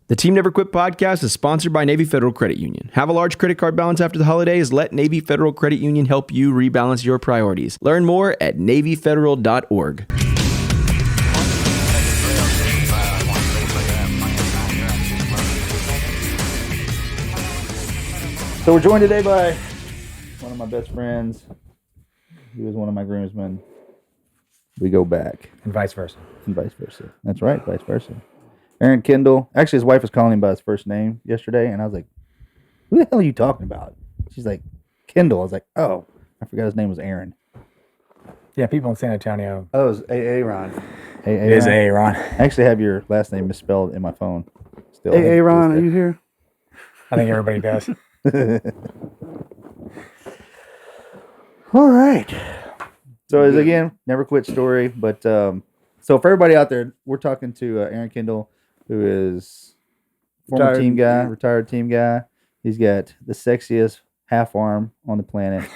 The Team Never Quit podcast is sponsored by Navy Federal Credit Union. Have a large credit card balance after the holidays? Let Navy Federal Credit Union help you rebalance your priorities. Learn more at NavyFederal.org. So we're joined today by one of my best friends. He was one of my groomsmen. We go back. And vice versa. And vice versa. That's right, vice versa. Aaron Kendle. Actually, his wife was calling him by his first name yesterday, and I was like, who the hell are you talking about? She's like, Kendle. I was like, oh, I forgot his name was Aaron. Yeah, people in San Antonio. Oh, it was Aaron. It is Aaron. I actually have your last name misspelled in my phone. Still. Aaron, are you here? I think everybody does. All right. So as again, never quit story. But so for everybody out there, we're talking to Aaron Kendle, who is retired team guy. He's got the sexiest half arm on the planet.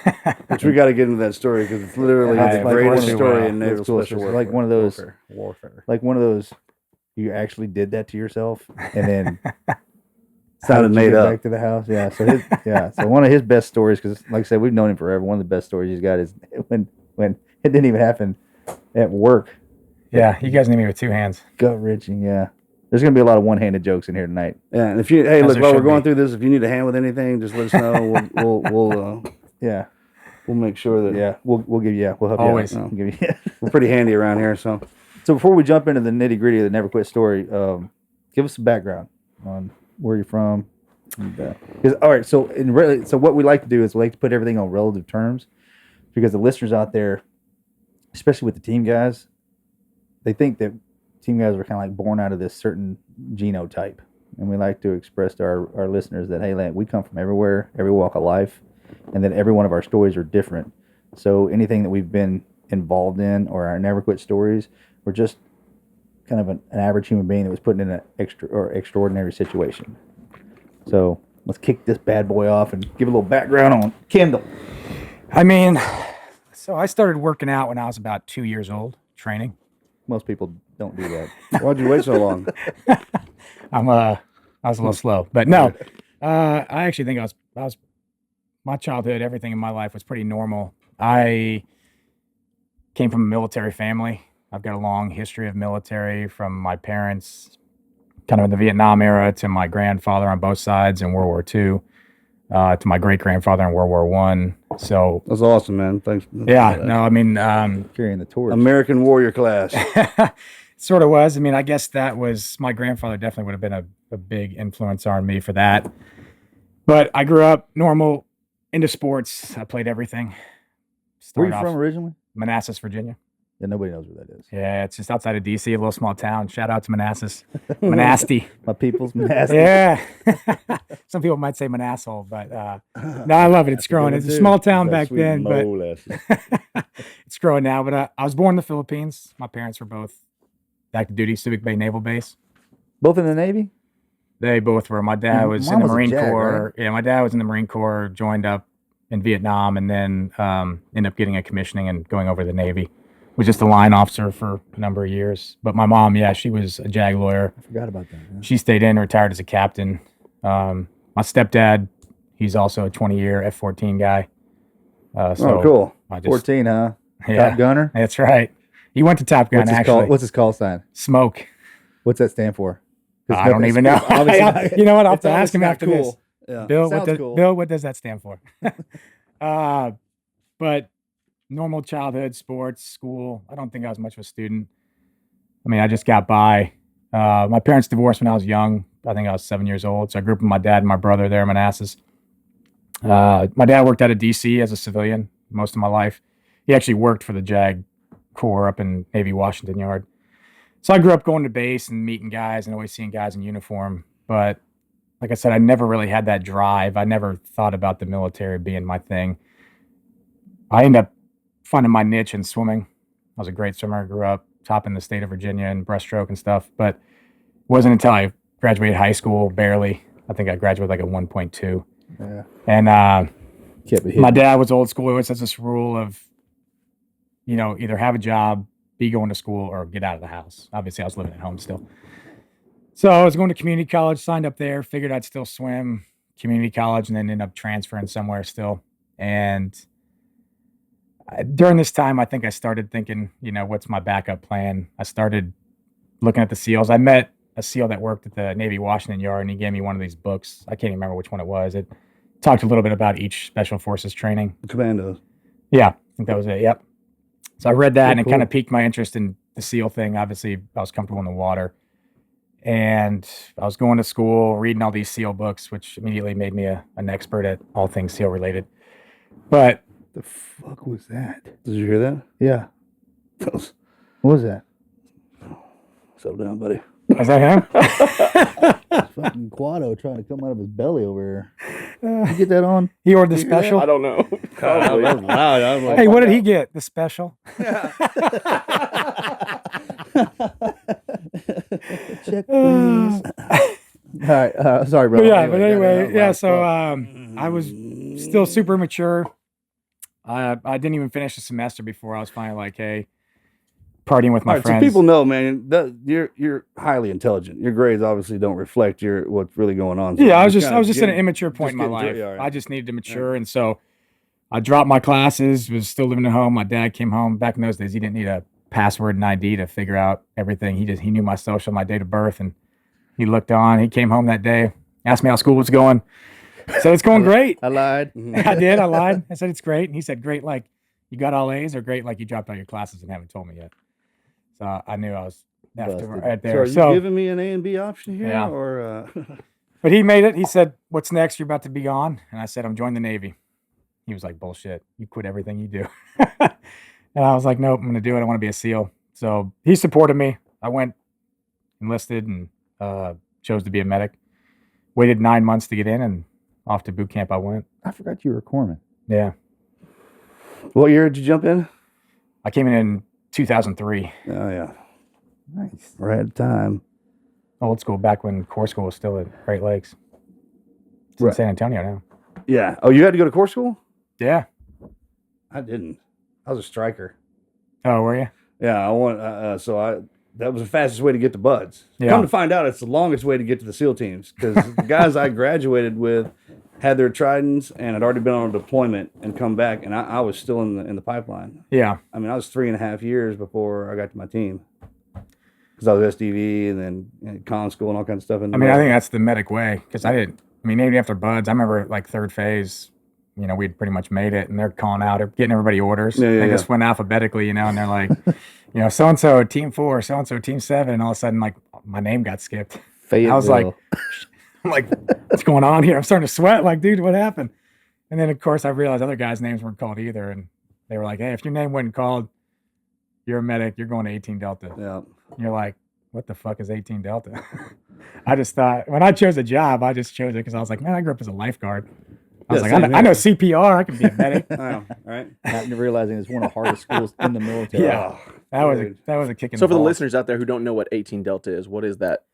Which we got to get into that story because it's literally the greatest story in Naval Special Warfare. Like one of those warfare. Like one of those. You actually did that to yourself, and then. Sounded made up. Back to the house, yeah. So one of his best stories, because like I said, we've known him forever. One of the best stories he's got is when it didn't even happen at work. Yeah, you guys need me with two hands. Gut wrenching, yeah. There's gonna be a lot of one-handed jokes in here tonight. Yeah, and if you look, while we're going through this, if you need a hand with anything, just let us know. We'll make sure that we'll give you we'll help always. You out. We'll give you we're pretty handy around here. So before we jump into the nitty-gritty of the Never Quit story, give us some background on where you're from. All right, so what we like to do is we like to put everything on relative terms, because the listeners out there, especially with the team guys, they think that team guys are kind of like born out of this certain genotype, and we like to express to our listeners that, hey, we come from everywhere, every walk of life, and that every one of our stories are different. So anything that we've been involved in or our Never Quit stories, we're just kind of an average human being that was put in an extraordinary situation. So let's kick this bad boy off and give a little background on Kendle. I mean, so I started working out when I was about 2 years old, training. Most people don't do that. why'd you wait so long? I was a little slow, but no, I actually think I was my childhood, everything in my life was pretty normal. I came from a military family. I've got a long history of military, from my parents kind of in the Vietnam era to my grandfather on both sides in World War II, to my great-grandfather in World War I. So that's awesome, man. Thanks. Yeah, no, I mean... carrying the torch. American warrior class. Sort of was. I mean, I guess that was... My grandfather definitely would have been a big influence on me for that. But I grew up normal, into sports. I played everything. Where are you from originally? Manassas, Virginia. Yeah, nobody knows where that is. Yeah, it's just outside of D.C., a little small town. Shout out to Manassas. Manasty. My people's Manasty. Yeah. Some people might say Manassal, but no, I love it. It's growing. It's a small town back then, but it's growing now. But I was born in the Philippines. My parents were both active duty, Subic Bay Naval Base. Both in the Navy? They both were. My dad was in the Marine Corps. Right? Yeah, my dad was in the Marine Corps, joined up in Vietnam, and then ended up getting a commissioning and going over to the Navy. Was just a line officer for a number of years. But my mom, she was a JAG lawyer. I forgot about that. Yeah. She stayed in, retired as a captain. My stepdad, he's also a 20-year F-14 guy. Cool. 14, huh? Yeah, Top Gunner? That's right. He went to Top Gun, actually. What's his call sign? Smoke. What's that stand for? I don't even know. You know what? I'll have to ask him after this. Yeah. Bill, what does that stand for? But normal childhood, sports, school. I don't think I was much of a student. I mean, I just got by. My parents divorced when I was young. I think I was 7 years old. So I grew up with my dad and my brother there in Manassas. My dad worked out of D.C. as a civilian most of my life. He actually worked for the JAG Corps up in Navy Washington Yard. So I grew up going to base and meeting guys and always seeing guys in uniform. But like I said, I never really had that drive. I never thought about the military being my thing. I ended up finding my niche in swimming. I was a great swimmer. I grew up topping the state of Virginia in breaststroke and stuff. But it wasn't until I graduated high school, barely. I think I graduated like a 1.2. Yeah. And my dad was old school. He always has this rule of, either have a job, be going to school, or get out of the house. Obviously, I was living at home still. So I was going to community college, signed up there, figured I'd still swim community college, and then ended up transferring somewhere still. And during this time, I think I started thinking, what's my backup plan? I started looking at the SEALs. I met a SEAL that worked at the Navy Washington Yard, and he gave me one of these books. I can't even remember which one it was. It talked a little bit about each Special Forces training. Commandos. Yeah, I think that was it. Yep. So I read that, and it cool. kind of piqued my interest in the SEAL thing. Obviously, I was comfortable in the water. And I was going to school, reading all these SEAL books, which immediately made me an expert at all things SEAL related. But The fuck was that? Did you hear that? Yeah. That was- What was that? Settle down, buddy. was that him? Fucking Quado trying to come out of his belly over here. You get that on? He ordered the special. I don't know. That was loud. I was like, Hey, what did he get? The special? Check, please. All right. Sorry, bro. But anyway, yeah. So I was still super immature. I didn't even finish the semester before I was finally like, hey, partying with my all right, friends. so people know, man, that you're highly intelligent. Your grades obviously don't reflect what's really going on. So Yeah, I was just just at an immature point in my getting through it, life. yeah, all right. I just needed to mature, and so I dropped my classes. Was still living at home. My dad came home. Back in those days, he didn't need a password and ID to figure out everything. He knew my social, my date of birth, and he looked on. He came home that day, asked me how school was going. I said it's going great. I lied. I did. I lied. I said it's great, and he said great like you got all A's, or great like you dropped out your classes and haven't told me yet. So I knew I was Busted. right So there. are you giving me an A and B option here, Yeah. or But he made it. He said, "What's next? You're about to be gone." And I said, "I'm joining the Navy." He was like, "Bullshit. You quit everything you do." And I was like, "Nope, I'm going to do it. I want to be a SEAL." So he supported me. I went, enlisted, and chose to be a medic. Waited 9 months to get in, and off to boot camp I went. I forgot you were a corpsman. Yeah. what year did you jump in? I came in 2003. Oh yeah, Nice. right at the time. Old school, back when Corps School was still at Great Lakes. It's in Right. San Antonio now. Yeah. Oh, you had to go to Corps school? Yeah. I didn't. I was a striker. Oh, were you? Yeah, that was the fastest way to get to buds. Yeah. Come to find out, it's the longest way to get to the SEAL teams because the guys I graduated with had their tridents and had already been on a deployment and come back, and I was still in the pipeline. Yeah. I mean, I was 3.5 years before I got to my team because I was SDV and then con school and all kinds of stuff. I mean, I think that's the medic way because even after buds, I remember like third phase, we'd pretty much made it and they're calling out, getting everybody orders. Yeah, They just went alphabetically, and they're like, so-and-so team 4, so-and-so team 7. And all of a sudden, like my name got skipped. I was like, what's going on here? I'm starting to sweat. Like, dude, what happened? And then, of course, I realized other guys' names weren't called either. And they were like, hey, if your name wasn't called, you're a medic. You're going to 18 Delta. Yeah. And you're like, what the fuck is 18 Delta? I just thought, when I chose a job, I just chose it because I was like, man, I grew up as a lifeguard. I was Yeah, like, same I know CPR. I can be a medic. All right. Not realizing it's one of the hardest schools in the military. Yeah. That was a kick in So the for the balls. listeners out there who don't know what 18 Delta is, what is that?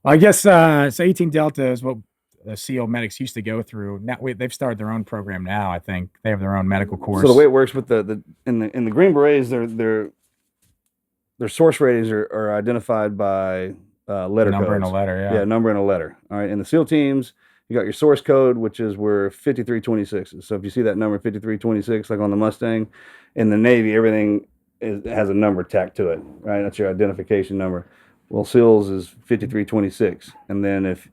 Well, I guess so 18 Delta is what the SEAL medics used to go through. Now they've started their own program now. I think they have their own medical course. So the way it works with the in the Green Berets, their source ratings are identified by letter number codes. and a letter, Yeah, number and a letter. All right. In the SEAL teams, you got your source code, which is where 5326 is. So if you see that number 5326, like on the Mustang, in the Navy, everything has a number tacked to it. Right. That's your identification number. Well, SEALs is 5326, and then if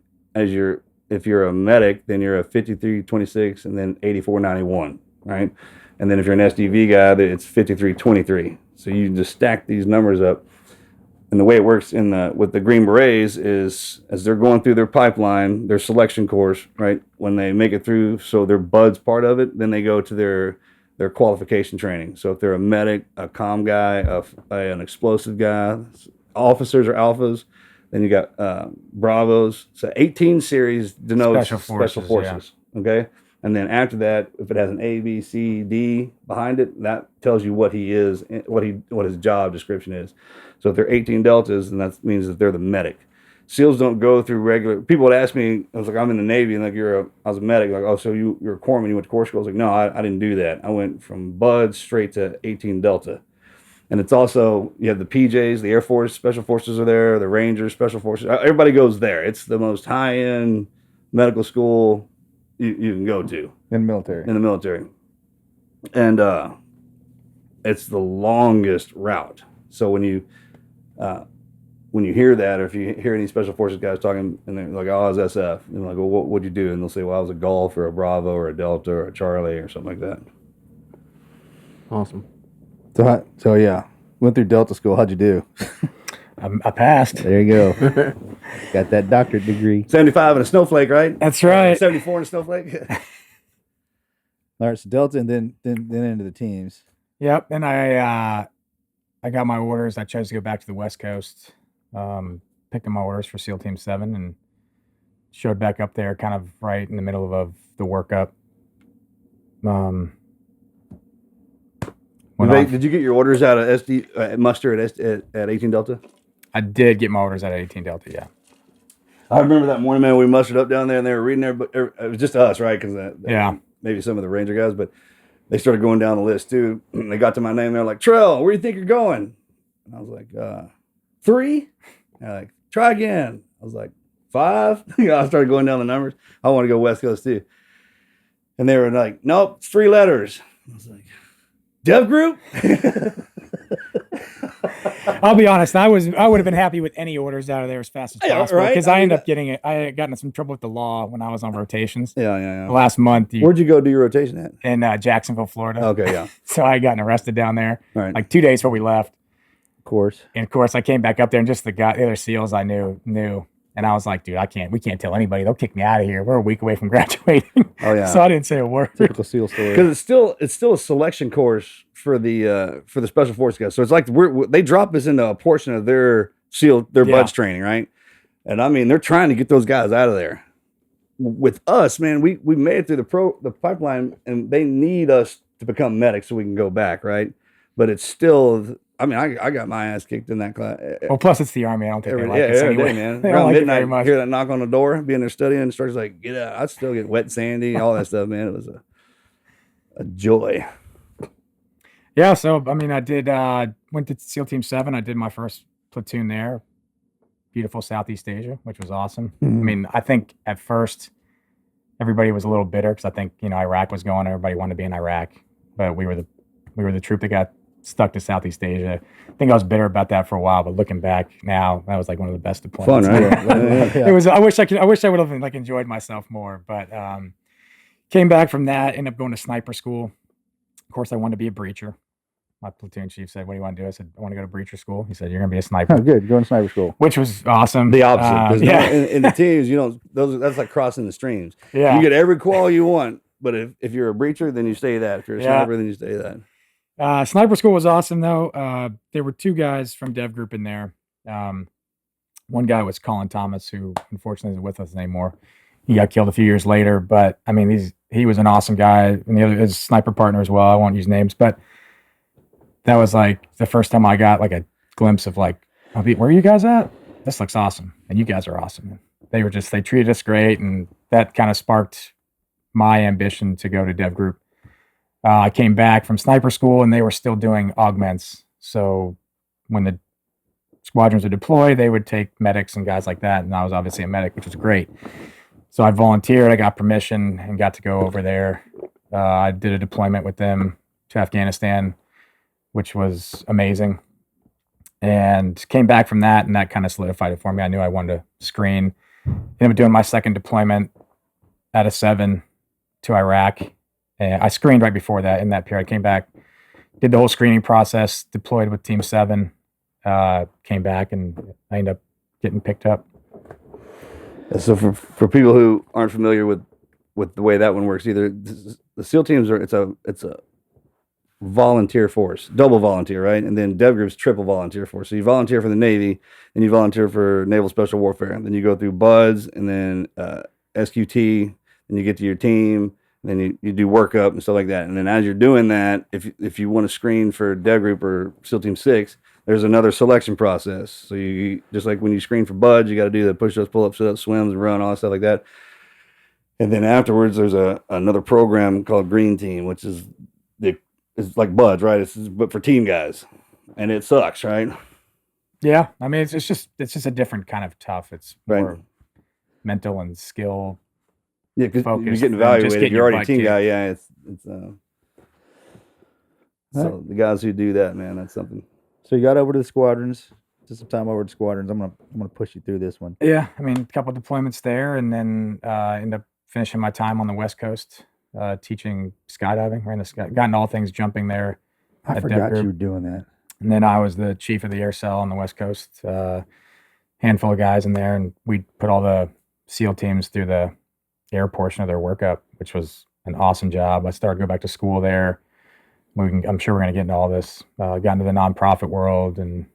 you're a medic, then you're a 5326, and then 8491. Right. And then if you're an SDV guy, it's 5323. So you just stack these numbers up. And the way it works with the Green Berets is as they're going through their pipeline, their selection course, right? When they make it through, so their BUDS part of it, then they go to their qualification training. So if they're a medic, a comm guy, an explosive guy, officers are alphas, then you got Bravos. So 18 series denotes special forces. Yeah. Okay. And then after that, if it has an A, B, C, D behind it, that tells you what he is, what his job description is. So if they're 18 Deltas, then that means that they're the medic. SEALs don't go through regular. People would ask me, I was like, I'm in the Navy, and like I was a medic. Like, oh, so you're a corpsman, you went to Corps school? I was like, no, I didn't do that. I went from BUD straight to 18 Delta. And it's also, you have the PJs, the Air Force Special Forces are there, the Rangers Special Forces. Everybody goes there. It's the most high-end medical school you can go to. In the military. And it's the longest route. So when you hear that, or if you hear any Special Forces guys talking, and they're like, oh, I was SF. And they're like, well, what'd you do? And they'll say, well, I was a Golf or a Bravo or a Delta or a Charlie or something like that. Awesome. So yeah, went through Delta school. How'd you do? I passed. There you go. Got that doctorate degree. 75 and a snowflake, right? That's right. 74 and a snowflake. All right, so Delta, and then into the teams. Yep. And I got my orders. I chose to go back to the West Coast. Picked up my orders for SEAL Team 7 and showed back up there kind of right in the middle of the workup. Did you get your orders out of SD muster at 18 Delta? I did get my orders out of 18 Delta, yeah. I remember that morning, man. We mustered up down there, and they were reading there, but it was just us, right? Because maybe some of the Ranger guys, but they started going down the list too. And they got to my name. They're like, "Trell, where do you think you're going?" And I was like, 3. And they're like, "Try again." I was like, 5. I started going down the numbers. I want to go West Coast too. And they were like, "Nope, it's 3 letters." I was like, "Dev group?" I'll be honest. I would have been happy with any orders out of there as fast as possible, right? because I ended up getting it. I had gotten in some trouble with the law when I was on rotations. Yeah. Last month. Where'd you go do your rotation at? In Jacksonville, Florida. Okay, yeah. So I had gotten arrested down there, Right. like 2 days before we left. Of course. And of course, I came back up there, and just the other SEALs I knew, and I was like, "Dude, we can't tell anybody. They'll kick me out of here. We're a week away from graduating." Oh yeah. So I didn't say a word. Typical SEAL story. Because it's still a selection course for the Special Forces guys. So it's like they drop us into a portion of their BUDS training, right? And I mean, they're trying to get those guys out of there. With us, man, we made it through the pipeline, and they need us to become medics so we can go back, right? But it's still. I mean, I got my ass kicked in that class. Well, plus it's the Army. I don't think they like us every anyway. day, man. They Around don't like it midnight, very much. hear that knock on the door, be in there studying, and instructor's like, "Get out!" I'd still get wet and sandy, all that stuff, man. It was a joy. Yeah, so I mean, I did went to SEAL Team 7. I did my first platoon there. Beautiful Southeast Asia, which was awesome. Mm-hmm. I mean, I think at first everybody was a little bitter because I think Iraq was going. Everybody wanted to be in Iraq, but we were the troop that got stuck to Southeast Asia. I think I was bitter about that for a while, but looking back now, that was like one of the best deployments. Fun, right? It was. I wish I would have like enjoyed myself more, but came back from that. Ended up going to sniper school. Of course, I wanted to be a breacher. My platoon chief said, "What do you want to do?" I said, "I want to go to breacher school." He said, "You're going to be a sniper." Oh, good. Going to sniper school. Which was awesome. The opposite. Yeah. In the teams, that's like crossing the streams. Yeah. You get every qual you want, but if you're a breacher, then you stay that. If you're a sniper, then you stay that. Sniper school was awesome, though. There were 2 guys from Dev Group in there. One guy was Colin Thomas, who unfortunately isn't with us anymore. He got killed a few years later, but I mean, he was an awesome guy. And the other his sniper partner as well. I won't use names, but that was like the first time I got like a glimpse of like, where are you guys at? This looks awesome, and you guys are awesome. They treated us great, and that kind of sparked my ambition to go to Dev Group. I came back from sniper school, and they were still doing augments. So when the squadrons would deploy, they would take medics and guys like that, and I was obviously a medic, which was great. So I volunteered. I got permission and got to go over there. I did a deployment with them to Afghanistan, which was amazing, and came back from that, and that kind of solidified it for me. I knew I wanted to screen. Ended up doing my second deployment out of 7 to Iraq. And I screened right before that. In that period, I came back, did the whole screening process, deployed with Team 7, came back, and I ended up getting picked up. So for people who aren't familiar with the way that one works either, the SEAL teams it's a volunteer force, double volunteer, right? And then Dev Group's triple volunteer force. So you volunteer for the Navy, and you volunteer for Naval Special Warfare, and then you go through BUDS, and then SQT, and you get to your team, and then you do workup and stuff like that. And then as you're doing that, if you want to screen for Dev Group or SEAL Team 6, there's another selection process. So you just like when you screen for BUDS, you got to do the push-ups, pull-ups, sit-ups, swims, run, all that stuff like that. And then afterwards, there's another program called Green Team, which is it's like BUDS, right? But for team guys. and it sucks, right? Yeah. I mean, it's just a different kind of tough. It's Right. more mental and skill. Yeah, because you're Focused getting and just evaluated. getting You're your already a butt team kicked. guy. Yeah, so the guys who do that, man, that's something. So you got over to the squadrons. Just some time over to squadrons. I'm gonna push you through this one. Yeah. I mean, a couple of deployments there, and then end up finishing my time on the West Coast, teaching skydiving. Ran the gotten all things jumping there. I at forgot Dev you Group. were doing that. And then I was the chief of the air cell on the West Coast. Handful of guys in there, and we put all the SEAL teams through the air portion of their workup, which was an awesome job. I started to go back to school there. I'm sure we're going to get into all this. Got into the nonprofit world, and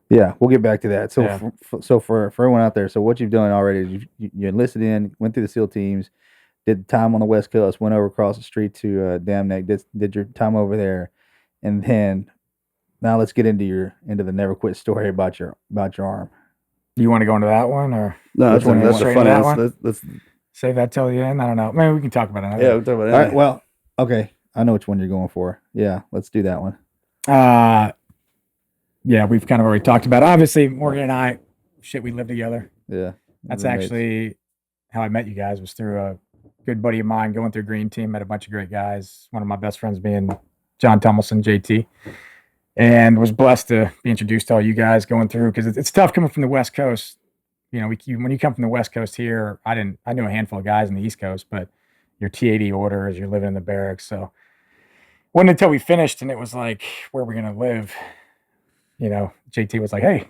Yeah, we'll get back to that. So, Yeah. for everyone out there, so what you've done already is you enlisted in, went through the SEAL teams, did time on the West Coast, went over across the street to Dam Neck, did your time over there, and then now let's get into the never quit story about your arm. you want to go into that one, or No, Which one you that's want? a Straight fun into that ass. one? That's save that till the end? I don't know. Maybe we can talk about it. yeah. We'll talk about that. All right, well, okay, I know which one you're going for. Yeah, let's do that one. Yeah, we've kind of already talked about it. Obviously, Morgan and I, we live together. Yeah, That's roommates. actually how I met you guys, was through a good buddy of mine going through Green Team. Met a bunch of great guys. One of my best friends being John Tummelson, JT, and was blessed to be introduced to all you guys going through, because it's tough coming from the West Coast. You know, when you come from the West Coast here, I knew a handful of guys in the East Coast, but your T-80 orders, you're living in the barracks. So it wasn't until we finished and it was like, where are we going to live? You know, JT was like, hey,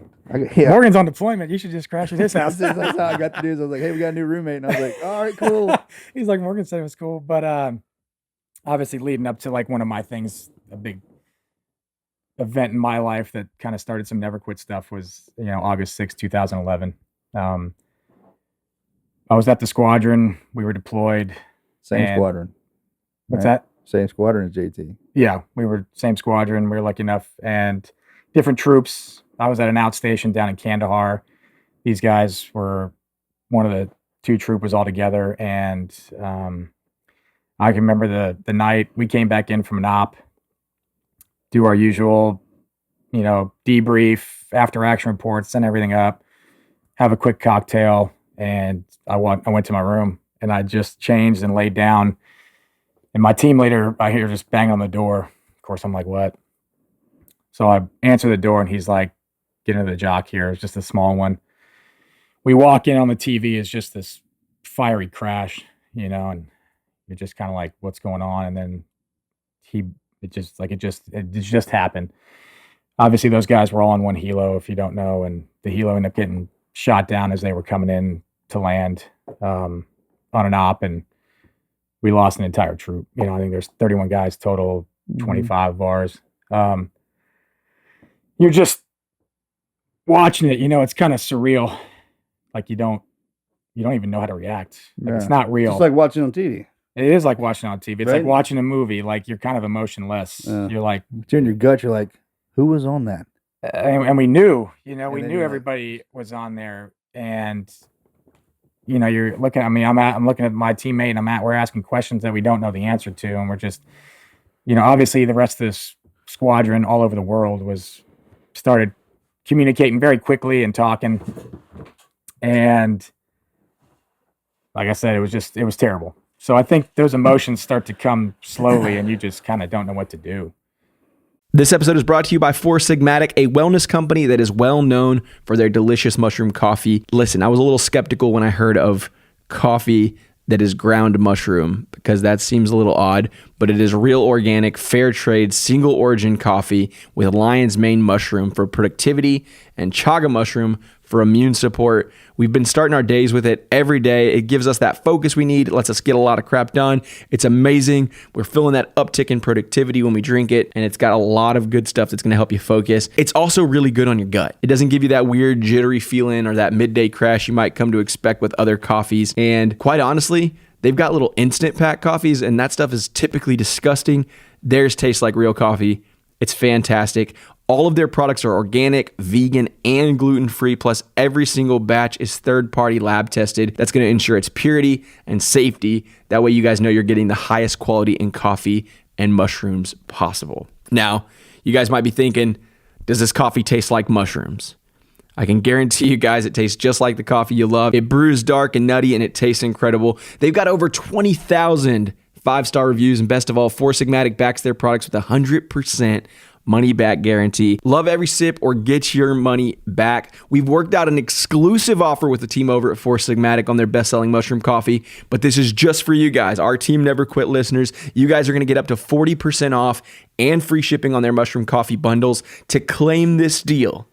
Yeah. Morgan's on deployment. You should just crash at his house. That's how I got the news. I was like, hey, we got a new roommate. And I was like, all right, cool. He's like, Morgan said it was cool. But obviously leading up to like one of my things, a big event in my life that kind of started some never quit stuff was, August 6, 2011. I was at the squadron. We were deployed. Same And- squadron. What's Right. that? Same squadron as JT. Yeah, we were same squadron. We were lucky enough, and different troops. I was at an outstation down in Kandahar. These guys were one of the two troopers all together, and I can remember the night we came back in from an op, do our usual, debrief, after action reports, send everything up, have a quick cocktail, and I went to my room, and I just changed and laid down. And my team leader, I hear just banging on the door. Of course, I'm like, what? So I answer the door, and he's like, get into the jock here. It's just a small one. We walk in, on the TV is just this fiery crash, and you're just kind of like, what's going on? And then it just happened. Obviously, those guys were all on one helo, if you don't know, and the helo ended up getting shot down as they were coming in to land on an op, and we lost an entire troop. I think there's 31 guys total, 25 of ours. You're just watching it, it's kind of surreal. Like you don't even know how to react. Like It's Yeah. not real. Just like watching on TV. It is like watching on TV. It's like Right? watching a movie. Like you're kind of emotionless. Yeah. You're like, It's in your gut. You're like, who was on that? and we knew, we then knew you're like- everybody was on there, and you're looking at me. I'm looking at my teammate, and we're asking questions that we don't know the answer to, and we're just, obviously the rest of this squadron all over the world started communicating very quickly and talking, and like I said, it was terrible. So I think those emotions start to come slowly, and you just kind of don't know what to do. This episode is brought to you by Four Sigmatic, a wellness company that is well known for their delicious mushroom coffee. Listen, I was a little skeptical when I heard of coffee that is ground mushroom, because that seems a little odd, but it is real organic, fair trade, single origin coffee with lion's mane mushroom for productivity and chaga mushroom for immune support. We've been starting our days with it every day. It gives us that focus we need. It lets us get a lot of crap done. It's amazing. We're feeling that uptick in productivity when we drink it, and it's got a lot of good stuff that's going to help you focus. It's also really good on your gut. It doesn't give you that weird jittery feeling or that midday crash you might come to expect with other coffees. And quite honestly, they've got little instant pack coffees, and that stuff is typically disgusting. Theirs tastes like real coffee. It's fantastic. All of their products are organic, vegan, and gluten-free, plus every single batch is third-party lab tested. That's going to ensure its purity and safety. That way you guys know you're getting the highest quality in coffee and mushrooms possible. Now, you guys might be thinking, Does this coffee taste like mushrooms? I can guarantee you guys it tastes just like the coffee you love. It brews dark and nutty, and it tastes incredible. They've got over 20,000 5-star reviews, and best of all, Four Sigmatic backs their products with a 100% money-back guarantee. Love every sip or get your money back. We've worked out an exclusive offer with the team over at Four Sigmatic on their best-selling mushroom coffee, but this is just for you guys, our Team Never Quit listeners. You guys are going to get up to 40% off and free shipping on their mushroom coffee bundles. To claim this deal,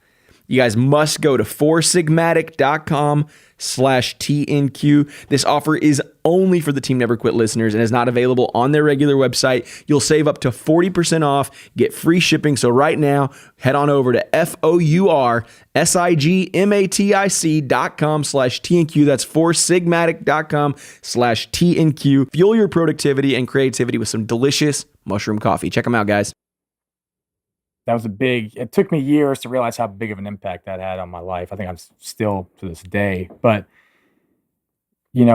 you guys must go to foursigmatic.com/TNQ. This offer is only for the Team Never Quit listeners and is not available on their regular website. You'll save up to 40% off, get free shipping. So right now, head on over to foursigmatic.com/TNQ. That's foursigmatic.com/TNQ. Fuel your productivity and creativity with some delicious mushroom coffee. Check them out, guys. That was it took me years to realize how big of an impact that had on my life. I think I'm still to this day, but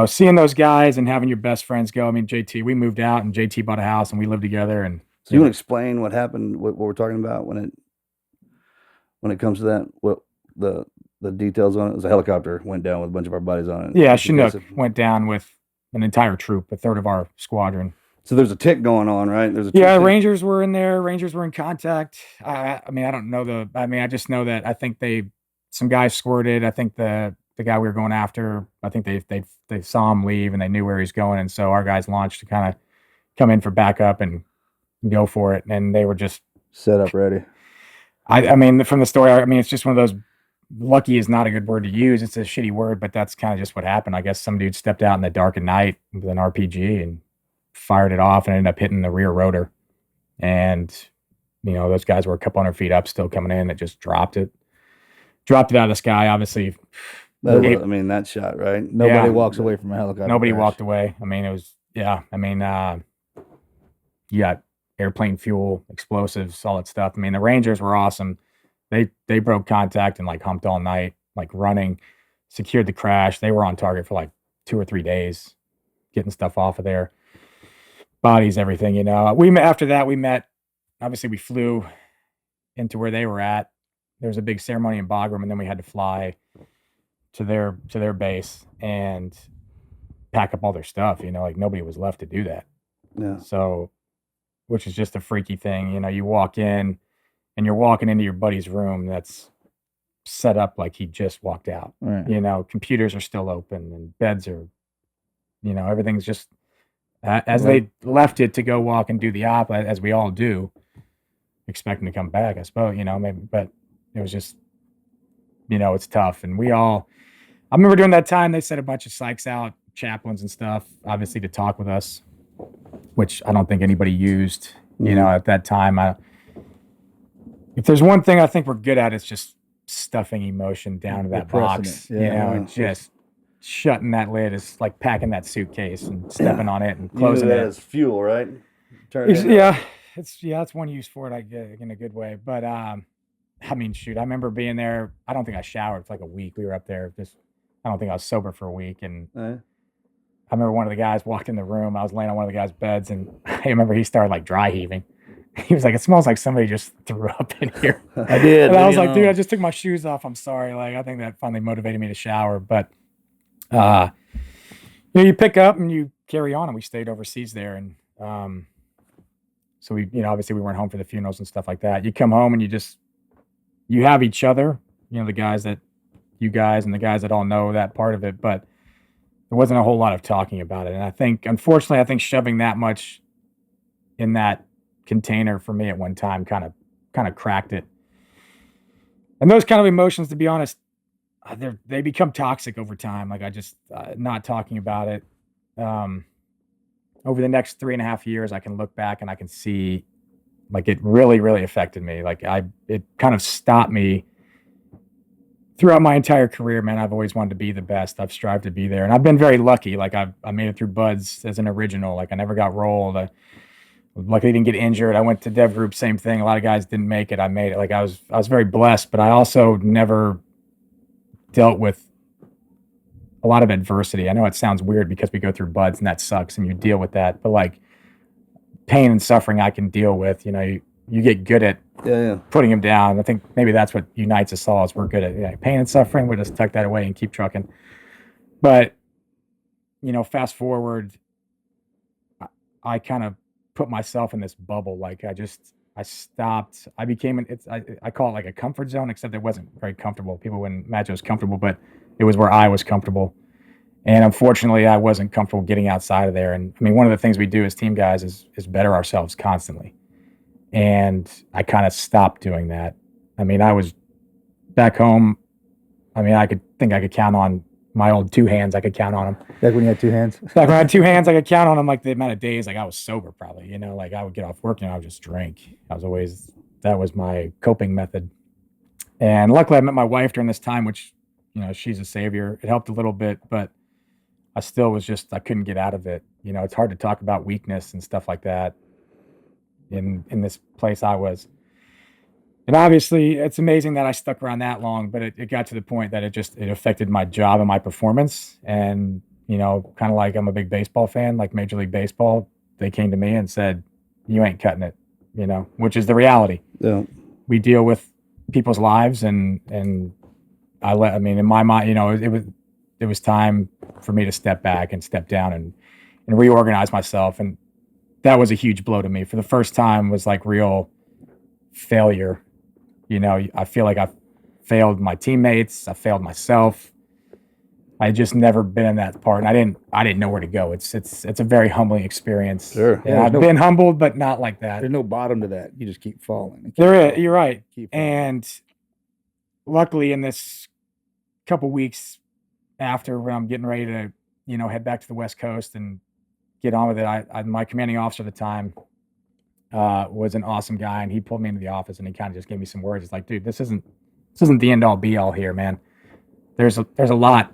seeing those guys and having your best friends go. I mean, JT, we moved out and JT bought a house and we lived together. And so you want to explain what happened, what we're talking about when it comes to that, what the details on it? It was a helicopter went down with a bunch of our buddies on it. Yeah. Chinook went down with an entire troop, a third of our squadron. So there's a tick going on, right? There's a tick. Rangers were in there. Rangers were in contact. I don't know I just know that I think some guys squirted. I think the guy we were going after, I think they saw him leave and they knew where he's going. And so our guys launched to kind of come in for backup and go for it. And they were just set up ready. I mean, from the story, it's just one of those, lucky is not a good word to use. It's a shitty word, but that's kind of just what happened. I guess some dude stepped out in the dark of night with an RPG and fired it off and ended up hitting the rear rotor. And, those guys were a couple hundred feet up still coming in. It just dropped it out of the sky. Obviously, that shot, right? Nobody walks away from a helicopter. Nobody walked away. It was, you got airplane fuel, explosives, all that stuff. The Rangers were awesome. They broke contact and humped all night, running, secured the crash. They were on target for 2 or 3 days, getting stuff off of there. Bodies, everything, after that we met, obviously we flew into where they were at. There was a big ceremony in Bagram, and then we had to fly to their base and pack up all their stuff, nobody was left to do that. Yeah. So, which is just a freaky thing. You walk in and you're walking into your buddy's room that's set up like he just walked out. Right. Computers are still open and beds are, everything's just as they left it to go walk and do the op, as we all do, expecting to come back, I suppose, maybe, but it was just, it's tough. And I remember during that time, they sent a bunch of psychs out, chaplains and stuff, obviously to talk with us, which I don't think anybody used, at that time. If there's one thing I think we're good at, it's just stuffing emotion down to that box, and just shutting that lid is like packing that suitcase and stepping on it and closing it. As fuel, right? It's one use for it, I guess, in a good way. But I remember being there. I don't think I showered for a week. We were up there. I don't think I was sober for a week. And I remember one of the guys walked in the room. I was laying on one of the guys' beds, and I remember he started dry heaving. He was like, "It smells like somebody just threw up in here." I did. And I was like, "Dude, I just took my shoes off. I'm sorry." I think that finally motivated me to shower. But you pick up and you carry on, and we stayed overseas there. And so we, obviously we weren't home for the funerals and stuff like that. You come home and you have each other, the guys that you guys and the guys that all know that part of it, but there wasn't a whole lot of talking about it. And I think, unfortunately, shoving that much in that container for me at one time kind of cracked it. And those kind of emotions, to be honest, they become toxic over time. Not talking about it. Over the next 3.5 years, I can look back and I can see it really, really affected me. It kind of stopped me throughout my entire career, man. I've always wanted to be the best. I've strived to be there, and I've been very lucky. I made it through buds as an original. I never got rolled. I luckily didn't get injured. I went to dev group, same thing. A lot of guys didn't make it. I made it. I was very blessed, but I also never dealt with a lot of adversity. I know it sounds weird because we go through buds and that sucks and you deal with that, but pain and suffering I can deal with. You get good at putting him down. I think maybe that's what unites us all, is we're good at pain and suffering. We just tuck that away and keep trucking. But, fast forward, I kind of put myself in this bubble. Like I stopped. I became I call it like a comfort zone, except it wasn't very comfortable. People wouldn't imagine it was comfortable, but it was where I was comfortable. And unfortunately, I wasn't comfortable getting outside of there. And I mean, one of the things we do as team guys is better ourselves constantly. And I kind of stopped doing that. I mean, I was back home. I mean, I could count on my old two hands. I could count on them. Back when you had two hands? Back when I had two hands, I could count on them, like the amount of days like I was sober probably, like I would get off work and I would just drink. That was my coping method. And luckily I met my wife during this time, which, she's a savior. It helped a little bit, but I still I couldn't get out of it. It's hard to talk about weakness and stuff like that in this place I was. And obviously it's amazing that I stuck around that long, but it got to the point that it affected my job and my performance. And, kind of like I'm a big baseball fan, like Major League Baseball, they came to me and said, you ain't cutting it, which is the reality. Yeah. We deal with people's lives and in my mind, it was time for me to step back and step down and reorganize myself. And that was a huge blow to me. For the first time was like real failure. I feel like I failed my teammates. I failed myself. I just never been in that part, and I didn't know where to go. It's a very humbling experience. Sure. And I've been humbled, but not like that. There's no bottom to that. You just keep falling. You're right. Keep falling. And luckily, in this couple weeks after, when I'm getting ready to, head back to the West Coast and get on with it, my commanding officer at the time was an awesome guy, and he pulled me into the office and he kind of just gave me some words. It's like, dude, this isn't the end all be all here, man. There's a lot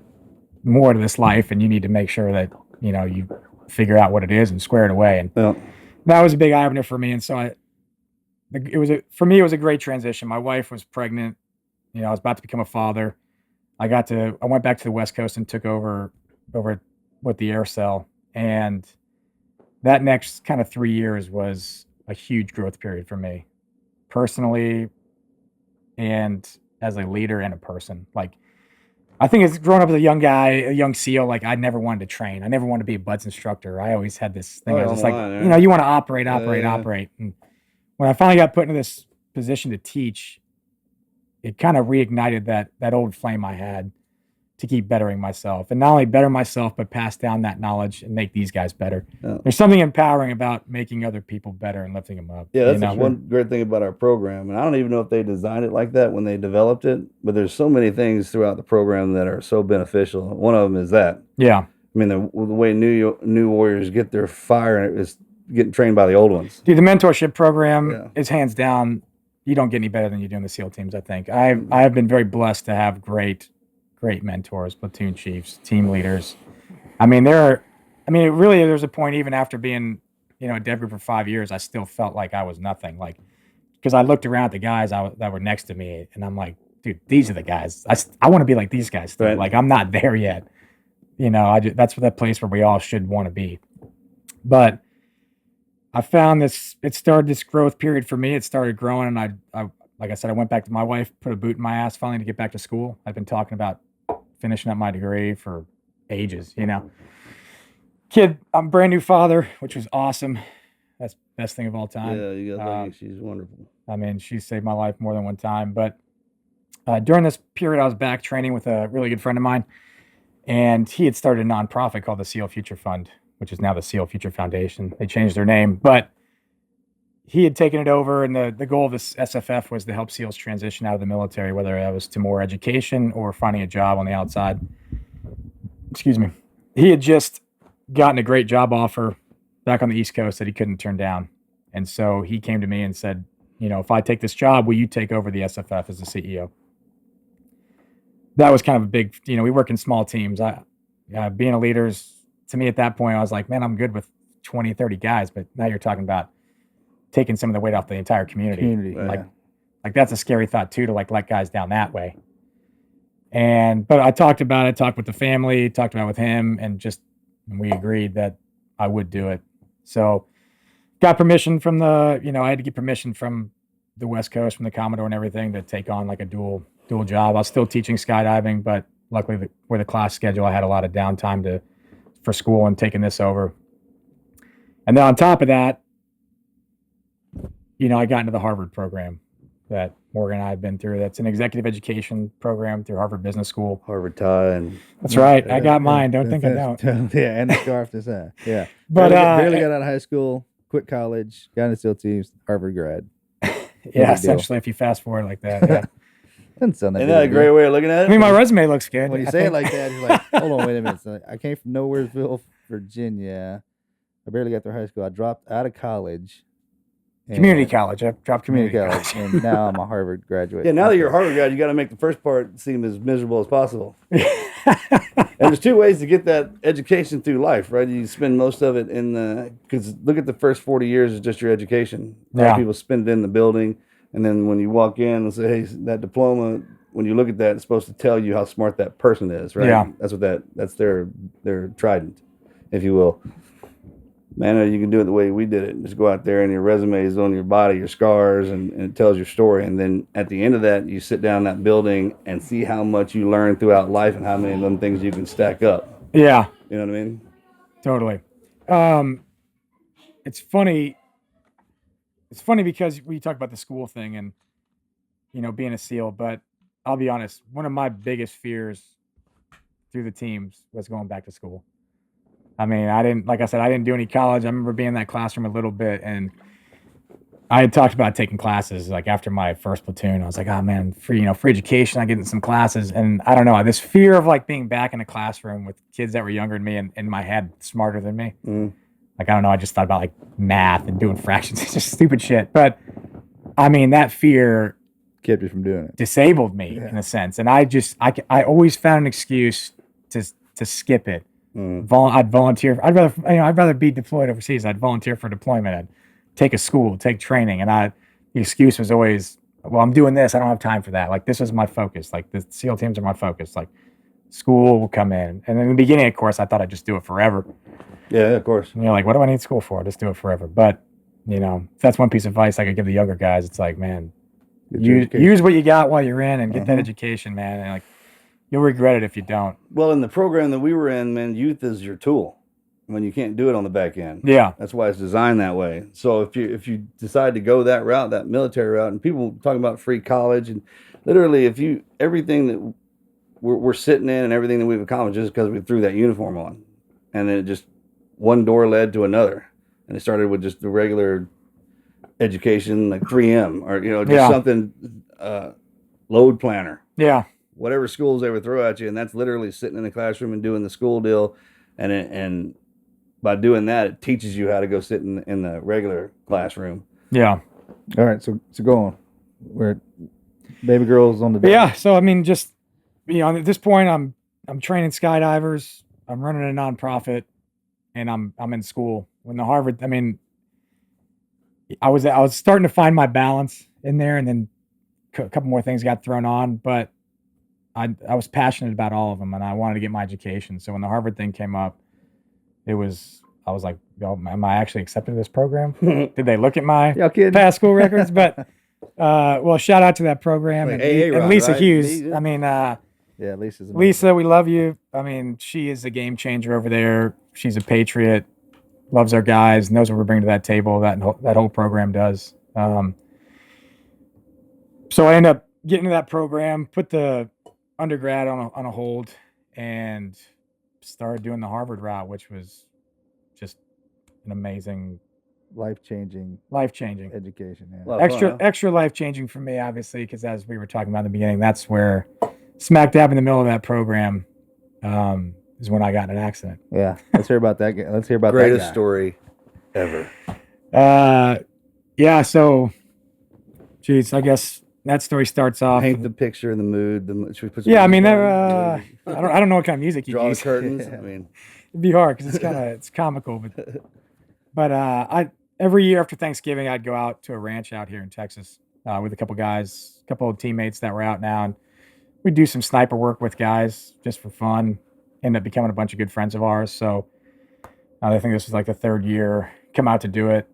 more to this life, and you need to make sure that you figure out what it is and square it away. And that was a big eye opener for me. And so it was a great transition. My wife was pregnant. I was about to become a father. I went back to the West Coast and took over with the air cell, and that next kind of 3 years was a huge growth period for me, personally, and as a leader and a person. Like, I think as growing up as a young guy, a young SEAL, like I never wanted to train. I never wanted to be a BUDS instructor. I always had this thing. I was just like, you want to operate. And when I finally got put into this position to teach, it kind of reignited that old flame I had to keep bettering myself, and not only better myself, but pass down that knowledge and make these guys better. Yeah. There's something empowering about making other people better and lifting them up. Yeah, that's one great thing about our program. And I don't even know if they designed it like that when they developed it, but there's so many things throughout the program that are so beneficial. One of them is that. Yeah. I mean, the way new warriors get their fire is getting trained by the old ones. Dude, the mentorship program is hands down, you don't get any better than you do in the SEAL teams, I think. I've been very blessed to have great mentors, platoon chiefs, team leaders. I mean, really, there's a point even after being, a dev group for 5 years, I still felt like I was nothing. Like, because I looked around at the guys that were next to me, and I'm like, dude, these are the guys. I want to be like these guys still. Right. Like, I'm not there yet. That's that place where we all should want to be. But I found it started this growth period for me. It started growing, and I like I said, I went back to my wife, put a boot in my ass finally to get back to school. I've been talking about finishing up my degree for ages, Kid, I'm a brand new father, which was awesome. That's the best thing of all time. Yeah, you got lucky. She's wonderful. I mean, she saved my life more than one time. But during this period, I was back training with a really good friend of mine, and he had started a nonprofit called the SEAL Future Fund, which is now the SEAL Future Foundation. They changed their name, but he had taken it over, and the goal of this SFF was to help SEALs transition out of the military, whether that was to more education or finding a job on the outside. Excuse me. He had just gotten a great job offer back on the East Coast that he couldn't turn down. And so he came to me and said, if I take this job, will you take over the SFF as the CEO? That was kind of a big, we work in small teams. Being a leader, to me at that point, I was like, man, I'm good with 20, 30 guys. But now you're talking about taking some of the weight off the entire community. Like that's a scary thought too, to like let guys down that way. But I talked about it, talked with the family, talked about it with him, and we agreed that I would do it. So got permission from I had to get permission from the West Coast from the Commodore and everything to take on like a dual job. I was still teaching skydiving, but luckily with the class schedule, I had a lot of downtime for school and taking this over. And then on top of that, I got into the Harvard program that Morgan and I have been through. That's an executive education program through Harvard Business School. Harvard tie. And that's right. I got mine. Don't think I don't. Yeah, and the scarf to that. Yeah. But barely got out of high school, quit college, got into SEAL teams, Harvard grad. Yeah, essentially, if you fast forward like that. Yeah. Doesn't sound that Isn't that a great way of looking at it? I mean, my resume looks good. When you say it like that, you're like, hold on, wait a minute. So I came from Nowheresville, Virginia. I barely got through high school. I dropped out of college. Community college. I dropped community college. And now I'm a Harvard graduate. Yeah, now that you're a Harvard grad, you got to make the first part seem as miserable as possible. And there's two ways to get that education through life, right? You spend most of it because look at the first 40 years is just your education. A lot of people spend it in the building. And then when you walk in and say, hey, that diploma, when you look at that, it's supposed to tell you how smart that person is, right? Yeah. That's their trident, if you will. Man, you can do it the way we did it. Just go out there and your resume is on your body, your scars, and it tells your story. And then at the end of that, you sit down in that building and see how much you learn throughout life and how many of them things you can stack up. Yeah. You know what I mean? Totally. It's funny. It's funny because we talk about the school thing and, being a SEAL, but I'll be honest, one of my biggest fears through the teams was going back to school. I mean, I didn't do any college. I remember being in that classroom a little bit, and I had talked about taking classes. Like after my first platoon, I was like, oh man, free education. I get in some classes, and I don't know, this fear of like being back in a classroom with kids that were younger than me and in my head smarter than me. Mm. Like, I don't know. I just thought about like math and doing fractions. It's just stupid shit. But I mean, that fear kept you from doing it. Disabled me in a sense. And I always found an excuse to skip it. I'd volunteer. I'd rather be deployed overseas. I'd volunteer for deployment. I'd take a school, take training. And the excuse was always, well, I'm doing this. I don't have time for that. Like, this is my focus. Like, the SEAL teams are my focus. Like, school will come in. And in the beginning, of course, I thought I'd just do it forever. Yeah, of course. And you're like, what do I need school for? Just do it forever. But, if that's one piece of advice I could give the younger guys, it's like, man, use what you got while you're in and get that education, man. And like, you'll regret it if you don't. Well, in the program that we were in, man, youth is your tool when you can't do it on the back end. Yeah. That's why it's designed that way. So if you decide to go that route, that military route, and people talking about free college, and literally everything that we're sitting in and everything that we've accomplished just because we threw that uniform on. And then it just, one door led to another. And it started with just the regular education, like 3M or, just something, load planner. Yeah. Whatever schools they would throw at you, and that's literally sitting in the classroom and doing the school deal, and by doing that, it teaches you how to go sit in the regular classroom. Yeah. All right, so go on. We're baby girls on the bed. Yeah. So I mean, just at this point, I'm training skydivers. I'm running a nonprofit, and I'm in school. When the Harvard, I mean, I was starting to find my balance in there, and then a couple more things got thrown on, but I was passionate about all of them, and I wanted to get my education. So when the Harvard thing came up, I was like, am I actually accepted this program? Did they look at my past school records? But, well, shout out to that program. Like and Lisa right? Hughes. Yeah. I mean, Yeah, Lisa's amazing. Lisa, we love you. I mean, she is a game changer over there. She's a patriot, loves our guys, knows what we're bringing to that table. That whole program does. So I ended up getting to that program, put the undergrad on a hold, and started doing the Harvard route, which was just an amazing, life-changing education. Yeah. Extra life-changing for me, obviously, because as we were talking about in the beginning, that's where smack dab in the middle of that program is when I got in an accident. Yeah, let's hear about that. Let's hear about Greatest that guy. story ever. Yeah. So, geez, I guess that story starts off. Paint the picture and the mood. Should we put I mean, I don't know what kind of music you draw the use. curtains. I mean, it'd be hard because it's comical, but I every year after Thanksgiving I'd go out to a ranch out here in Texas with a couple of teammates that were out now, and we'd do some sniper work with guys just for fun. End up becoming a bunch of good friends of ours. So I think this was like the third year come out to do it.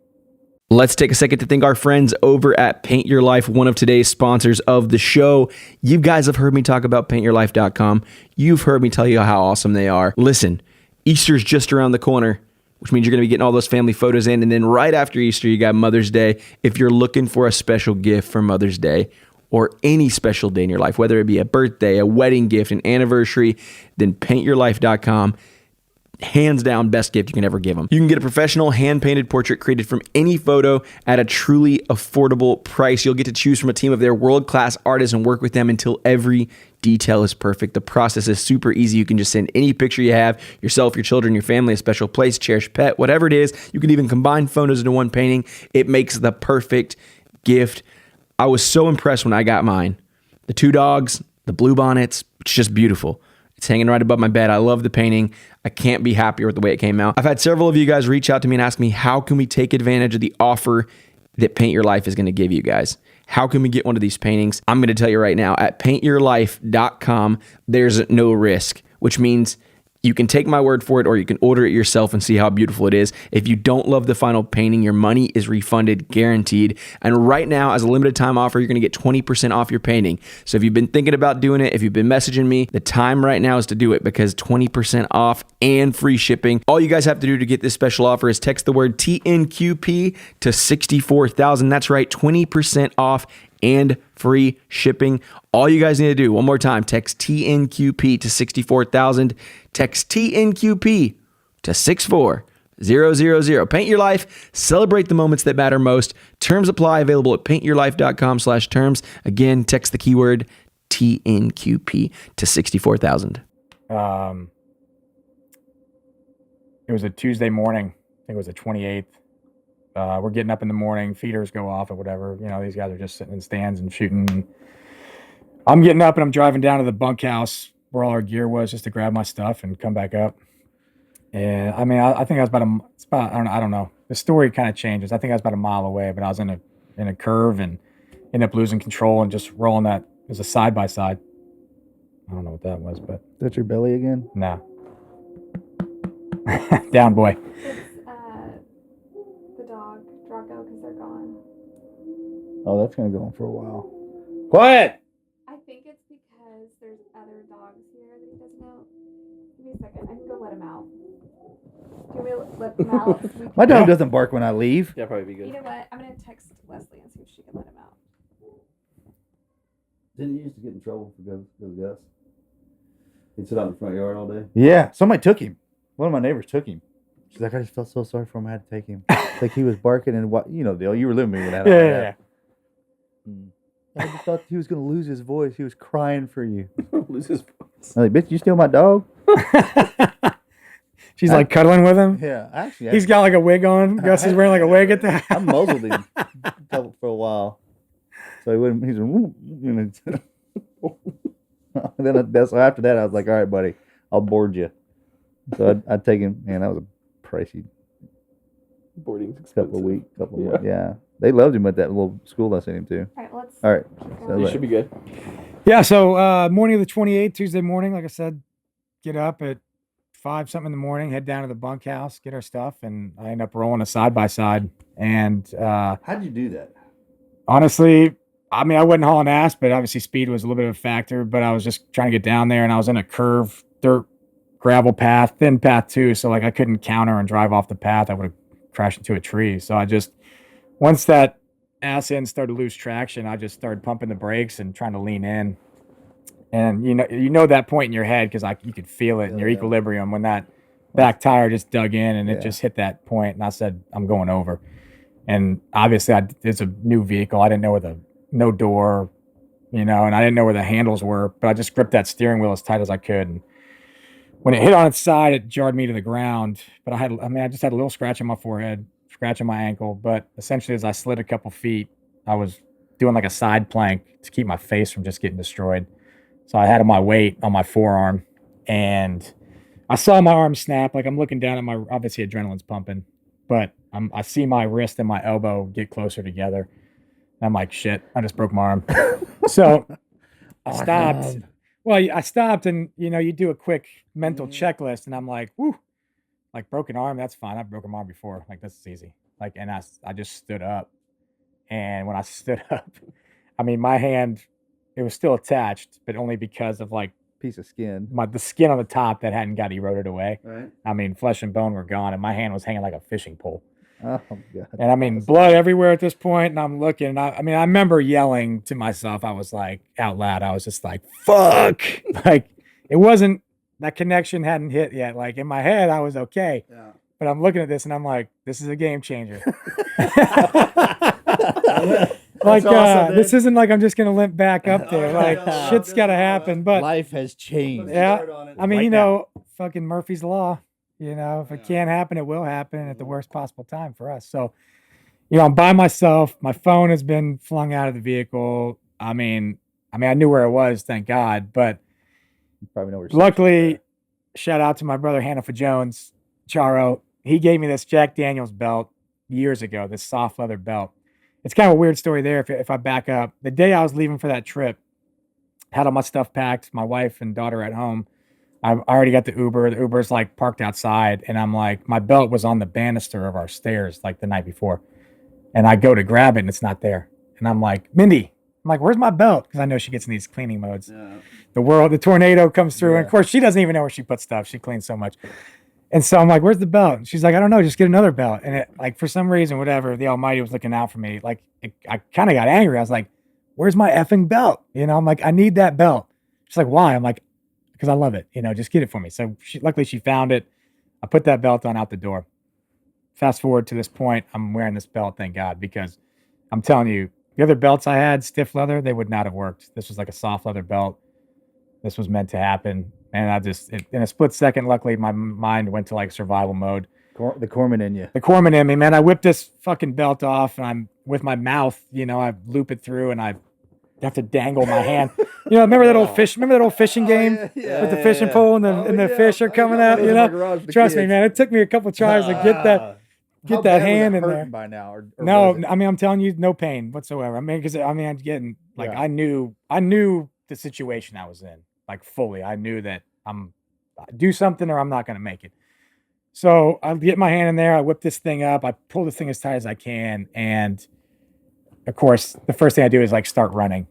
Let's take a second to thank our friends over at Paint Your Life, one of today's sponsors of the show. You guys have heard me talk about paintyourlife.com. You've heard me tell you how awesome they are. Listen, Easter's just around the corner, which means you're going to be getting all those family photos in. And then right after Easter, you got Mother's Day. If you're looking for a special gift for Mother's Day or any special day in your life, whether it be a birthday, a wedding gift, an anniversary, then paintyourlife.com. Hands down, best gift you can ever give them. You can get a professional hand-painted portrait created from any photo at a truly affordable price. You'll get to choose from a team of their world-class artists and work with them until every detail is perfect. The process is super easy. You can just send any picture you have, yourself, your children, your family, a special place, cherished pet, whatever it is. You can even combine photos into one painting. It makes the perfect gift. I was so impressed when I got mine. The two dogs, the blue bonnets, it's just beautiful. It's hanging right above my bed. I love the painting. I can't be happier with the way it came out. I've had several of you guys reach out to me and ask me, how can we take advantage of the offer that Paint Your Life is going to give you guys? How can we get one of these paintings? I'm going to tell you right now, at paintyourlife.com, there's no risk, which means you can take my word for it or you can order it yourself and see how beautiful it is. If you don't love the final painting, your money is refunded, guaranteed. And right now, as a limited time offer, you're going to get 20% off your painting. So if you've been thinking about doing it, if you've been messaging me, the time right now is to do it because 20% off and free shipping. All you guys have to do to get this special offer is text the word TNQP to 64,000. That's right, 20% off and free shipping. All you guys need to do, one more time, text TNQP to 64,000. Text TNQP to 64000. Paint Your Life. Celebrate the moments that matter most. Terms apply. Available at paintyourlife.com/terms. Again, text the keyword TNQP to 64,000. It was a Tuesday morning. I think it was the 28th. We're getting up in the morning, feeders go off or whatever. You know, these guys are just sitting in stands and shooting. I'm getting up and I'm driving down to the bunkhouse where all our gear was just to grab my stuff and come back up. And I mean, I think I was I don't know. The story kind of changes. I think I was about a mile away, but I was in a curve and ended up losing control and just rolling that. It was a side-by-side. I don't know what that was, but. Is that your belly again? No. Down, boy. Because they're gone. Oh, that's going to go on for a while. Quiet! I think it's because there's other dogs here that he doesn't know. Give me a second. I can go let him out. Do we let him out? My dog doesn't bark when I leave. Yeah, probably be good. You know what? I'm going to text Leslie and see if she can let him out. Didn't you used to get in trouble for Gus? He'd sit out in the front yard all day. Yeah, somebody took him. One of my neighbors took him. She's like, I just felt so sorry for him. I had to take him. Like he was barking and what, you know, Dale, you were living with me when that happened. Yeah. I just thought he was going to lose his voice. He was crying for you. Lose his voice. I'm like, bitch, you steal my dog? She's like cuddling with him. Yeah, actually. He's got like a wig on. Gus is wearing like a wig at the I muzzled him for a while. So he wouldn't, he's and then so after that, I was like, all right, buddy, I'll board you. So I'd take him, man, that was a pricey Boarding couple of weeks. Yeah. They loved him at that little school I sent him to. All right. So You should be good. Yeah, so morning of the 28th, Tuesday morning, like I said, get up at 5 something in the morning, head down to the bunkhouse, get our stuff, and I end up rolling a side-by-side. And how'd you do that? honestly, I mean, I wasn't hauling ass, but obviously speed was a little bit of a factor, but I was just trying to get down there, and I was in a curve, dirt, gravel path, thin path too, so like I couldn't counter and drive off the path. I would have crashed into a tree. So I just, once that ass end started to lose traction, I just started pumping the brakes and trying to lean in. And you know that point in your head because you could feel it in your equilibrium when that back tire just dug in and it just hit that point. And I said, I'm going over. And obviously, it's a new vehicle. I didn't know where no door, and I didn't know where the handles were. But I just gripped that steering wheel as tight as I could. And when it hit on its side, it jarred me to the ground. But I just had a little scratch on my forehead, scratch on my ankle. But essentially, as I slid a couple feet, I was doing like a side plank to keep my face from just getting destroyed. So I had my weight on my forearm, and I saw my arm snap. Like I'm looking down at obviously adrenaline's pumping, but I see my wrist and my elbow get closer together. And I'm like, shit, I just broke my arm. So I stopped. Well, I stopped and, you do a quick mental checklist and I'm like, whew, Like broken arm, that's fine. I've broken my arm before. Like this is easy. Like, and I just stood up. And when I stood up, I mean, my hand, it was still attached, but only because of like Piece of skin. the skin on the top that hadn't got eroded away. Right. I mean, flesh and bone were gone, and my hand was hanging like a fishing pole. Oh God. And I mean, blood everywhere at this point. And I'm looking, and I mean, I remember yelling to myself. I was like, out loud, I was just like, fuck. Like, it wasn't, that connection hadn't hit yet. Like, in my head, I was okay. Yeah. But I'm looking at this, and I'm like, this is a game changer. Like, awesome, this isn't like I'm just going to limp back up there. Like, shit's got to happen. But Life has changed. yeah, I mean, Right you know, fucking Murphy's Law. You know, if it can't happen, it will happen at the worst possible time for us. So, you know, I'm by myself. My phone has been flung out of the vehicle. I mean, I knew where it was, thank God. But You probably know where. luckily, shout out to my brother Hannaford Jones, Charro. He gave me this Jack Daniels belt years ago, this soft leather belt. It's kind of a weird story there if I back up. The day I was leaving for that trip, had all my stuff packed, my wife and daughter at home. I already got the Uber. The Uber's like parked outside, and I'm like, my belt was on the banister of our stairs like the night before. And I go to grab it, and it's not there. And I'm like, Mindy, I'm like, where's my belt? Because I know she gets in these cleaning modes. Yeah. The tornado comes through, and Yeah. of course, she doesn't even know where she puts stuff. She cleans so much. And so I'm like, where's the belt? And she's like, I don't know, just get another belt. And it, like, for some reason, whatever, the Almighty was looking out for me. Like, I kind of got angry. I was like, where's my effing belt? You know, I'm like, I need that belt. She's like, why? I'm like, because I love it. You know, just get it for me. So luckily she found it. I put that belt on out the door. Fast forward to this point, I'm wearing this belt, thank God, because I'm telling you, the other belts I had, stiff leather, they would not have worked. This was like a soft leather belt. This was meant to happen. And I just, in a split second, luckily, my mind went to like survival mode. The corpsman in you. The corpsman in me, man. I whipped this fucking belt off, and I'm with my mouth, you know, I loop it through, and I have to dangle my hand. You know, remember that old fishing game with the fishing pole and the fish are coming out, you know? Trust me, man. It took me a couple tries to get that hand in there. By now, or No, was it? I mean, I'm telling you, no pain whatsoever. I mean, because I'm getting like, Yeah. I knew the situation I was in, like fully. I knew that do something or I'm not going to make it. So I get my hand in there. I whip this thing up. I pull this thing as tight as I can. And of course, the first thing I do is like start running.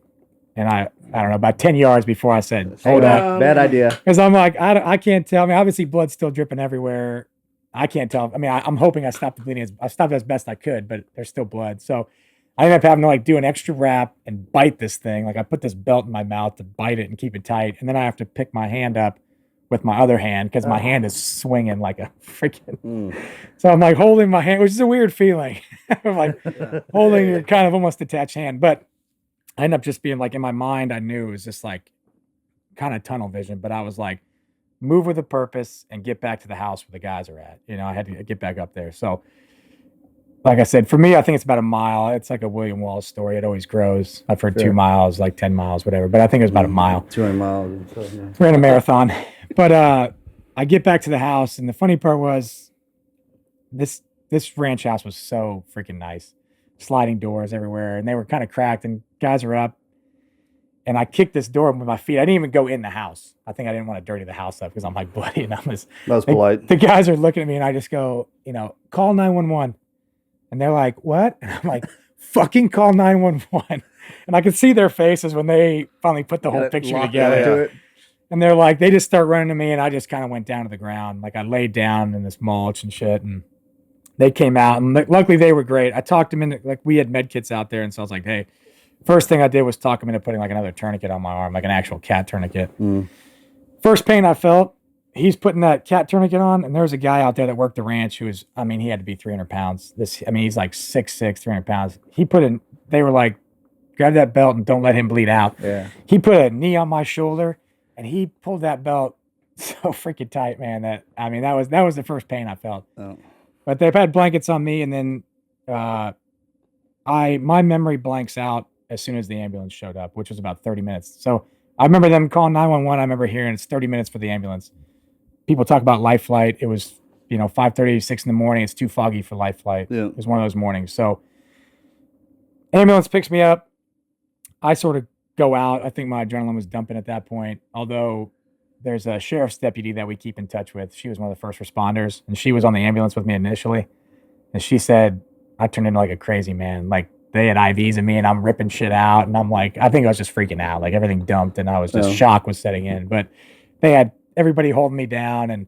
And I don't know, about 10 yards before I said, hold up. Bad idea. Because I'm like, I can't tell. I mean, obviously blood's still dripping everywhere. I can't tell. I mean, I'm hoping I stopped the bleeding. I stopped as best I could, but there's still blood. So I ended up having to like do an extra wrap and bite this thing. Like I put this belt in my mouth to bite it and keep it tight. And then I have to pick my hand up with my other hand because my hand is swinging like a freaking. So I'm like holding my hand, which is a weird feeling. I'm like holding your kind of almost detached hand. But I ended up just being like in my mind, I knew it was just like kind of tunnel vision. But I was like, move with a purpose and get back to the house where the guys are at. You know, I had to get back up there. So like I said, for me, I think it's about a mile. It's like a William Wallace story. It always grows. I've heard 2 miles, like 10 miles, whatever. But I think it was about a mile. 200 miles. And stuff, yeah. Ran a marathon. But I get back to the house, and the funny part was this ranch house was so freaking nice. Sliding doors everywhere, and they were kind of cracked, and guys are up. And I kicked this door with my feet. I didn't even go in the house. I think I didn't want to dirty the house up because I'm like bloody, and I'm just. That was polite. The guys are looking at me, and I just go, you know, call 911. And they're like, what? And I'm like, fucking call 911. And I could see their faces when they finally put the whole picture together. And they're like, they just start running to me, and I just kind of went down to the ground. Like I laid down in this mulch and shit, and they came out, and luckily they were great. I talked them into, like we had med kits out there, and so I was like, hey, first thing I did was talk them into putting like another tourniquet on my arm, like an actual cat tourniquet. First pain I felt, he's putting that cat tourniquet on, and there was a guy out there that worked the ranch who was, I mean, he had to be 300 pounds. He's like 6'6", 300 pounds. They were like, grab that belt and don't let him bleed out. Yeah. He put a knee on my shoulder, and he pulled that belt so freaking tight, man, that was the first pain I felt. Oh. But they've had blankets on me, and then my memory blanks out as soon as the ambulance showed up, which was about 30 minutes. So I remember them calling 911. I remember hearing it's 30 minutes for the ambulance. People talk about life flight. It was, 5:30, 6 in the morning. It's too foggy for life flight. Yeah. It was one of those mornings. So ambulance picks me up. I sort of go out. I think my adrenaline was dumping at that point. Although there's a sheriff's deputy that we keep in touch with. She was one of the first responders, and she was on the ambulance with me initially. And she said, I turned into like a crazy man. Like, they had IVs in me and I'm ripping shit out. And I'm like, I think I was just freaking out. Like, everything dumped and I was just shock was setting in. But they had everybody holding me down. And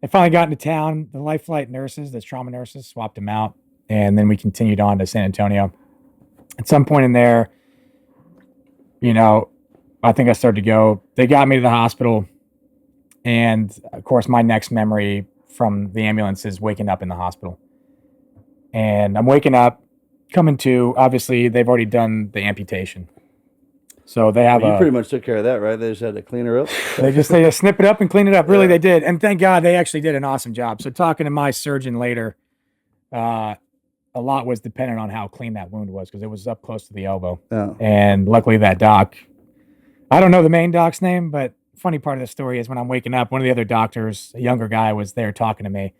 they finally got into town. The life flight nurses, the trauma nurses, swapped them out. And then we continued on to San Antonio. At some point in there, you know, I think I started to go. They got me to the hospital. And of course, my next memory from the ambulance is waking up in the hospital. And I'm waking up, coming to, obviously, they've already done the amputation. So they have You pretty much took care of that, right? They just had to clean her up. They just snip it up and clean it up. Really, they did. And thank God they actually did an awesome job. So talking to my surgeon later, a lot was dependent on how clean that wound was because it was up close to the elbow. Oh. And luckily that doc, I don't know the main doc's name, but funny part of the story is when I'm waking up, one of the other doctors, a younger guy, was there talking to me.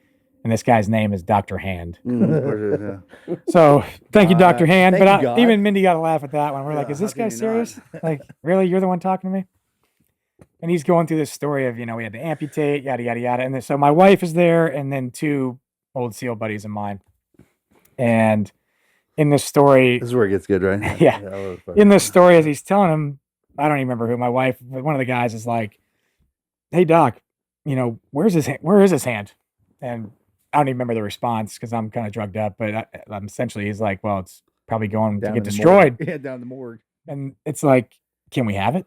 And this guy's name is Dr. Hand. So thank you, Dr. Hand. But even Mindy got a laugh at that one. We're like, is this guy serious? Like, really? You're the one talking to me? And he's going through this story of, you know, we had to amputate, yada, yada, yada. And then, so my wife is there and then two old SEAL buddies of mine. And in this story... This is where it gets good, right? Yeah. In this story, as he's telling him, I don't even remember who, my wife, one of the guys is like, hey, Doc, you know, where is his hand? And I don't even remember the response because I'm kind of drugged up, but I'm essentially, he's like, well, it's probably going to get destroyed. Yeah, down the morgue. And it's like, can we have it?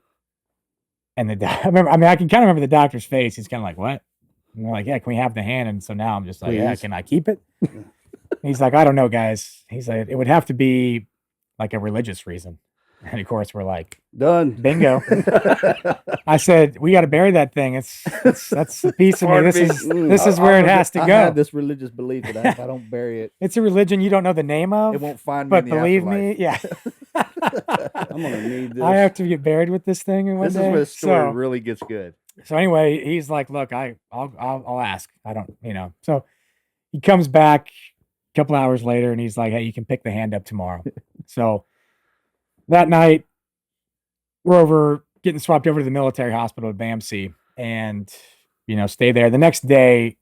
And I can kind of remember the doctor's face. He's kind of like, what? And we're like, yeah, can we have the hand? And so now I'm just like, yeah, can I keep it? He's like, I don't know, guys. He's like, it would have to be like a religious reason. And of course, we're like, done. Bingo. I said, we got to bury that thing. That's a piece of me. This is where it has to go. I have this religious belief that if I don't bury it, it's a religion you don't know the name of. It won't find me. But in the believe afterlife. me, yeah. I'm gonna need this. I have to get buried with this thing one day. This is where the story really gets good. So anyway, he's like, look, I'll ask. I don't, you know. So he comes back a couple hours later and he's like, hey, you can pick the hand up tomorrow. So that night, we're getting swapped over to the military hospital at BAMC and, you know, stay there. The next day,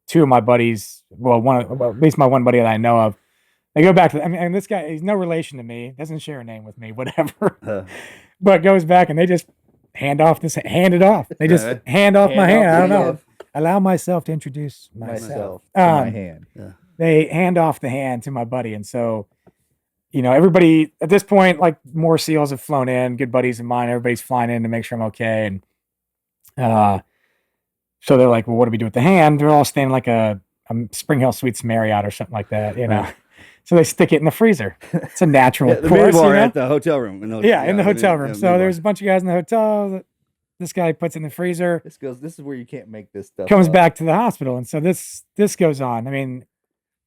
two of my buddies, at least my one buddy that I know of, they go back to, and this guy, he's no relation to me, doesn't share a name with me, whatever, but goes back and they just hand it off. They just hand off my hand. I don't know. Allow myself to introduce myself. My hand. Yeah. They hand off the hand to my buddy. And so, you know, everybody at this point, like more SEALs have flown in, good buddies of mine. Everybody's flying in to make sure I'm okay. And so they're like, well, what do we do with the hand? They're all staying like a Spring Hill Suites Marriott or something like that, you know. So they stick it in the freezer. It's a natural the course, bar you know? at the hotel room. In the hotel room. So there's a bunch of guys in the hotel. That this guy puts in the freezer. This is where you can't make this stuff. Comes back to the hospital. And so this goes on. I mean,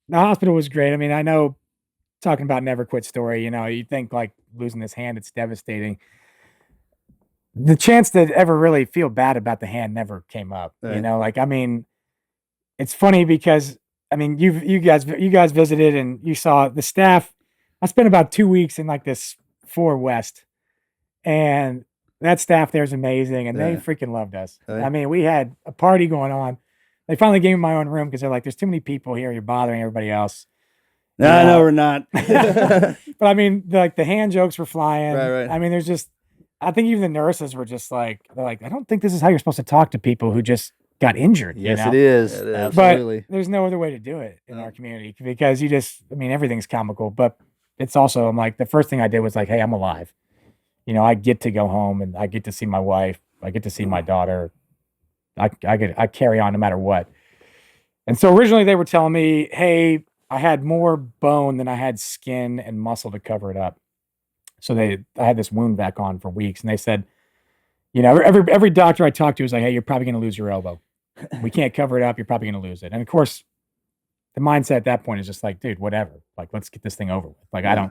the hospital was great. I mean, I know, talking about never quit story, you know, you think like losing this hand, it's devastating. The chance to ever really feel bad about the hand never came up. Right. You know, like, I mean, it's funny because, I mean, you guys visited and you saw the staff. I spent about 2 weeks in like this 4 West, and that staff there is amazing, and they freaking loved us. Right. I mean, we had a party going on. They finally gave me my own room because they're like, there's too many people here. You're bothering everybody else. No, we're not. But I mean, like the hand jokes were flying. Right. I mean, there's just, I think even the nurses were just like, they're like, I don't think this is how you're supposed to talk to people who just got injured. Yes, you know? it is. Absolutely. But there's no other way to do it in our community because you just, I mean, everything's comical, but it's also, I'm like, the first thing I did was like, hey, I'm alive. You know, I get to go home and I get to see my wife. I get to see my daughter. I carry on no matter what. And so originally they were telling me, hey, I had more bone than I had skin and muscle to cover it up. So I had this wound back on for weeks, and they said, you know, every doctor I talked to was like, hey, you're probably going to lose your elbow. We can't cover it up. You're probably going to lose it. And of course, the mindset at that point is just like, dude, whatever. Like, let's get this thing over with. Like, I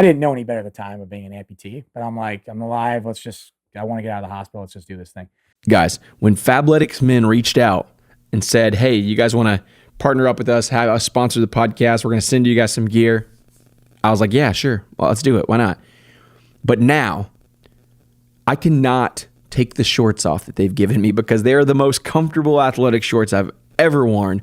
didn't know any better at the time of being an amputee, but I'm like, I'm alive. I want to get out of the hospital. Let's just do this thing. Guys, when Fabletics Men reached out and said, hey, you guys want to partner up with us, have us sponsor the podcast, we're going to send you guys some gear, I was like, yeah, sure. Well, let's do it. Why not? But now, I cannot take the shorts off that they've given me because they are the most comfortable athletic shorts I've ever worn.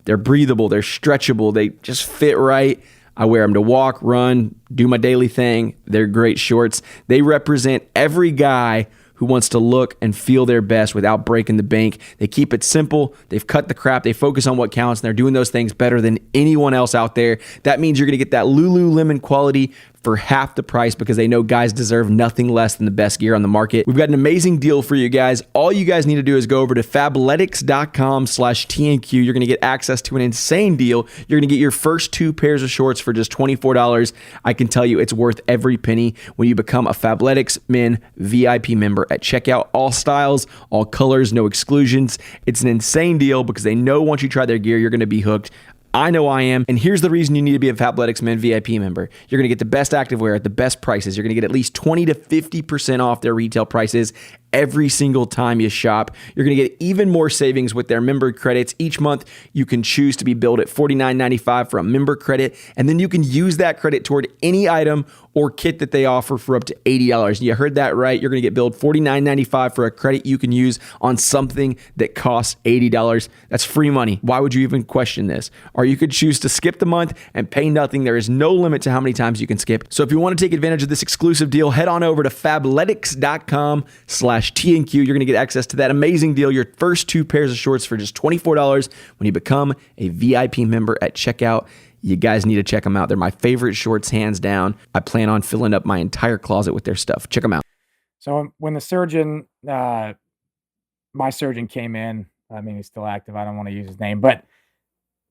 They're breathable, they're stretchable, they just fit right. I wear them to walk, run, do my daily thing. They're great shorts. They represent every guy who wants to look and feel their best without breaking the bank. They keep it simple. They've cut the crap. They focus on what counts, and they're doing those things better than anyone else out there. That means you're going to get that Lululemon quality for half the price because they know guys deserve nothing less than the best gear on the market. We've got an amazing deal for you guys. All you guys need to do is go over to fabletics.com/TNQ. You're going to get access to an insane deal. You're going to get your first 2 pairs of shorts for just $24. I can tell you it's worth every penny when you become a Fabletics Men VIP member at checkout. All styles, all colors, no exclusions. It's an insane deal because they know once you try their gear, you're going to be hooked. I know I am. And here's the reason you need to be a Fabletics Men VIP member. You're going to get the best activewear at the best prices. You're going to get at least 20 to 50% off their retail prices every single time you shop. You're going to get even more savings with their member credits. Each month, you can choose to be billed at $49.95 for a member credit, and then you can use that credit toward any item or kit that they offer for up to $80. You heard that right. You're going to get billed $49.95 for a credit you can use on something that costs $80. That's free money. Why would you even question this? Or you could choose to skip the month and pay nothing. There is no limit to how many times you can skip. So if you want to take advantage of this exclusive deal, head on over to fabletics.com/TNQ. You're going to get access to that amazing deal. Your first 2 pairs of shorts for just $24 when you become a VIP member at checkout. You guys need to check them out. They're my favorite shorts, hands down. I plan on filling up my entire closet with their stuff. Check them out. So when the surgeon, my surgeon came in, I mean, he's still active. I don't want to use his name, but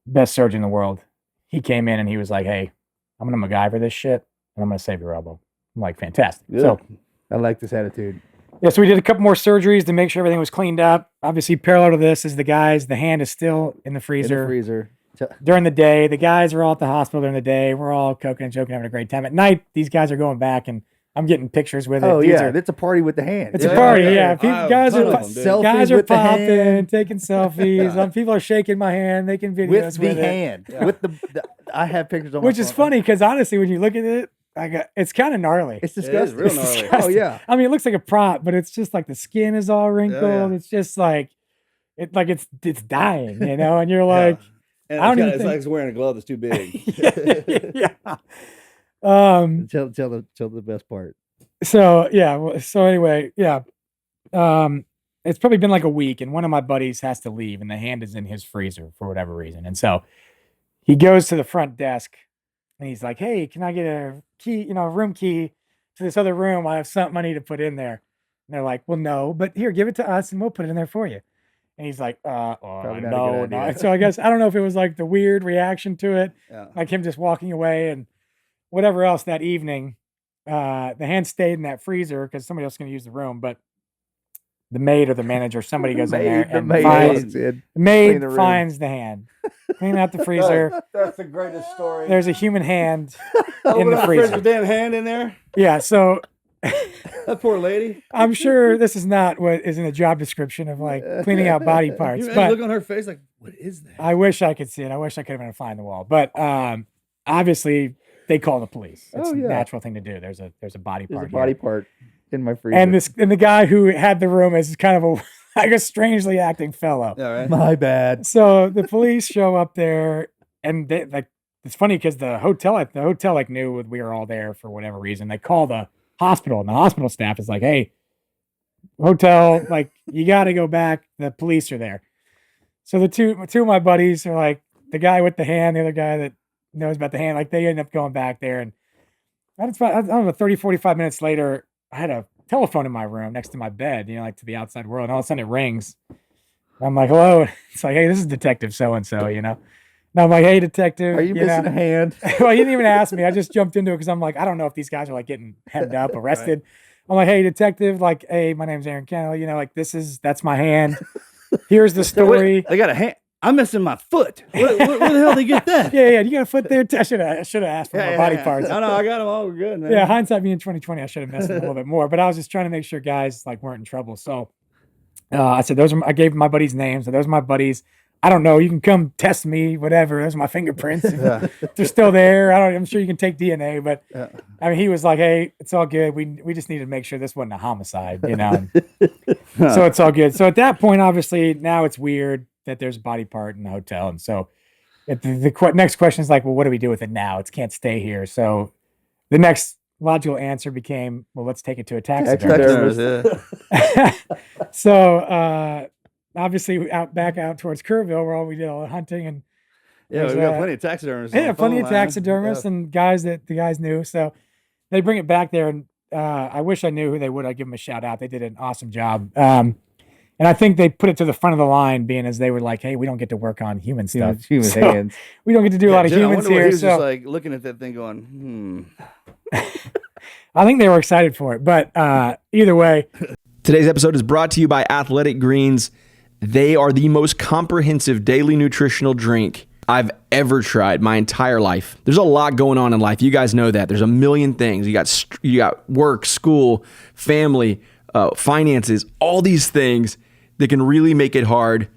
best surgeon in the world. He came in and he was like, hey, I'm going to MacGyver this shit and I'm going to save your elbow. I'm like, fantastic. Good. So I like this attitude. yeah, so we did a couple more surgeries to make sure everything was cleaned up. Obviously, parallel to this is the guys, the hand is still in the freezer. During the day, the guys are all at the hospital during the day. We're all coking and joking, having a great time. At night, these guys are going back and I'm getting pictures with it. Oh, yeah. It's a party with the hand. It's a party, yeah. Guys are popping, taking selfies. People are shaking my hand, making videos with the hand. Yeah. With the I have pictures on Which my is phone. funny because honestly, when you look at it, it's kind of gnarly. It's disgusting. It is real gnarly. Oh, yeah. I mean, it looks like a prop, but it's just like the skin is all wrinkled. Yeah. It's just like it's dying, you know. And you're like, And I don't even it's think... like it's wearing a glove that's too big. yeah. Tell the best part. So yeah. So anyway, yeah. It's probably been like a week, and one of my buddies has to leave, and the hand is in his freezer for whatever reason, and so he goes to the front desk, and he's like, "Hey, can I get a key? A room key to this other room? I have something I need to put in there." And they're like, "Well, no, but here, give it to us, and we'll put it in there for you." And he's like, Probably not a good no. idea. And so I guess, I don't know if it was like the weird reaction to it, Yeah. like him just walking away and whatever else that evening. The hand stayed in that freezer because somebody else is going to use the room, but the maid or the manager, somebody goes in there and the maid finds the hand. Clean out the freezer. That's the greatest story. There's a human hand in Open the up freezer. the damn hand in there. Yeah, so That poor lady. I'm sure this is not what is in the job description of like cleaning out body parts. You But look on her face like, what is that? I wish I could see it. I wish I could have been a fly in the wall. But obviously they call the police. It's a natural thing to do. There's a body part. There's a body part in my freezer. And the guy who had the room is kind of a like a strangely acting fellow. Yeah, right. My bad. So the police show up there, and they like it's funny because the hotel like knew we were all there for whatever reason. They call the hospital, and the hospital staff is like, "Hey, hotel, like you got to go back. The police are there." So the two of my buddies are like the guy with the hand, the other guy that knows about the hand. Like they end up going back there, and I don't know, 30, 45 minutes later, I had a telephone in my room next to my bed, like to the outside world. And all of a sudden it rings. And I'm like, hello. It's like, hey, this is Detective so-and-so, And I'm like, hey, detective. Are you missing a hand? Well, he didn't even ask me. I just jumped into it because I'm like, I don't know if these guys are like getting hemmed up, arrested. Right. I'm like, hey, detective, like, hey, my name's Aaron Kendle, like that's my hand. Here's the story. I got a hand. I'm missing my foot. Where the hell did they get that? Yeah. You got a foot there? I should have asked for my body parts. No, I got them all. We're good, man. Yeah, hindsight being 2020, I should have messed with them a little bit more. But I was just trying to make sure guys like weren't in trouble. So I said I gave my buddies names. So those are my buddies. I don't know. You can come test me, whatever. Those are my fingerprints. If they're still there. I'm sure you can take DNA, but I mean, he was like, "Hey, it's all good. We just need to make sure this wasn't a homicide, you know." So it's all good. So at that point, obviously, now it's weird that there's a body part in the hotel, and so the next question is like, "Well, what do we do with it now? It can't stay here." So the next logical answer became, "Well, let's take it to a taxidermist." So obviously back out towards Kerrville, where we did all the hunting, and we got plenty of taxidermists. Yeah, plenty of taxidermists and guys that the guys knew. So they bring it back there, and I wish I knew who they would. I'd give them a shout out. They did an awesome job. And I think they put it to the front of the line, being as they were like, "Hey, we don't get to work on human stuff, human hands. We don't get to do a lot of humans here." He was just like looking at that thing, going, I think they were excited for it, but either way. Today's episode is brought to you by Athletic Greens. They are the most comprehensive daily nutritional drink I've ever tried my entire life. There's a lot going on in life. You guys know that. There's a million things. You got work, school, family, finances, all these things that can really make it hard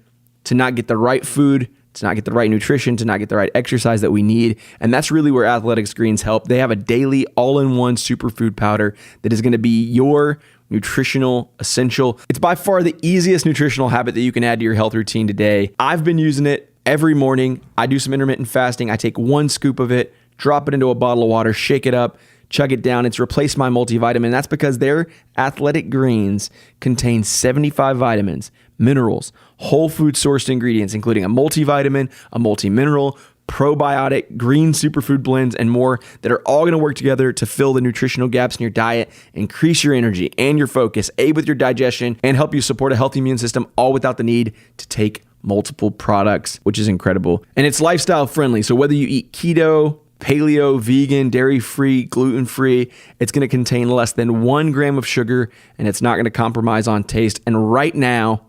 to not get the right food, to not get the right nutrition, to not get the right exercise that we need. And that's really where Athletics Greens help. They have a daily all-in-one superfood powder that is going to be your nutritional essential. It's by far the easiest nutritional habit that you can add to your health routine today. I've been using it every morning. I do some intermittent fasting. I take 1 scoop of it, drop it into a bottle of water, shake it up, chug it down. It's replaced my multivitamin. That's because their Athletic Greens contain 75 vitamins, minerals, whole food sourced ingredients, including a multivitamin, a multi-mineral, probiotic, green superfood blends, and more that are all going to work together to fill the nutritional gaps in your diet, increase your energy and your focus, aid with your digestion, and help you support a healthy immune system, all without the need to take multiple products, which is incredible. And it's lifestyle friendly. So whether you eat keto, paleo, vegan, dairy-free, gluten-free, it's going to contain less than 1 gram of sugar, and it's not going to compromise on taste. And right now,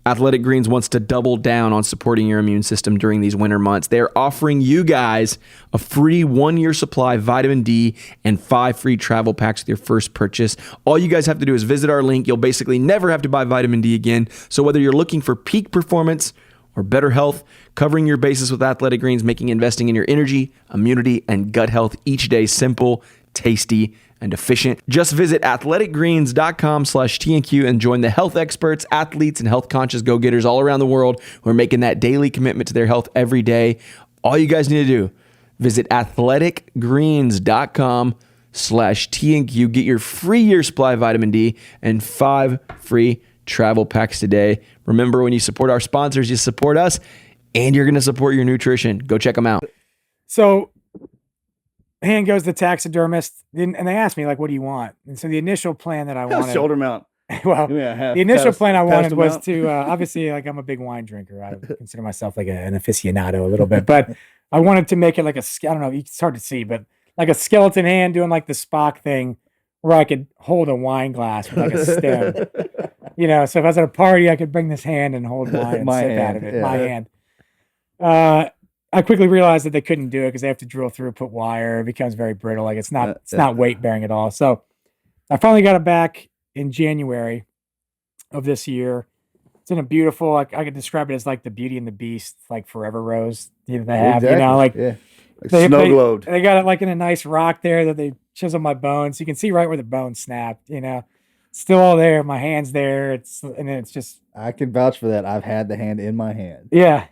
Athletic Greens wants to double down on supporting your immune system during these winter months. They're offering you guys a free 1-year supply of vitamin D and 5 free travel packs with your first purchase. All you guys have to do is visit our link. You'll basically never have to buy vitamin D again. So whether you're looking for peak performance or better health, covering your bases with Athletic Greens, making investing in your energy, immunity, and gut health each day simple, tasty, and efficient. Just visit athleticgreens.com/TNQ and join the health experts, athletes, and health conscious go-getters all around the world who are making that daily commitment to their health every day. All you guys need to do, visit athleticgreens.com/TNQ. Get your free year supply of vitamin D and 5 free travel packs today. Remember, when you support our sponsors, you support us and you're going to support your nutrition. Go check them out. So hand goes the taxidermist, and they asked me, like, what do you want? And so the initial plan that I wanted, shoulder mount. Well, the initial plan I wanted was to, obviously, like, I'm a big wine drinker. I consider myself like an aficionado a little bit, but I wanted to make it like I don't know, it's hard to see, but like a skeleton hand doing like the Spock thing where I could hold a wine glass with like a stem. You know, so if I was at a party, I could bring this hand and hold wine and sip out of it. Yeah. My hand. I quickly realized that they couldn't do it because they have to drill through, put wire. It becomes very brittle. Like it's not weight bearing at all. So I finally got it back in January of this year. It's in a beautiful, like I could describe it as like the Beauty and the Beast, like Forever Rose. They have, exactly. You know, like snow globed. They got it like in a nice rock there that they chisel my bones. So you can see right where the bone snapped. You know, it's still all there. My hand's there. It's just. I can vouch for that. I've had the hand in my hand. Yeah.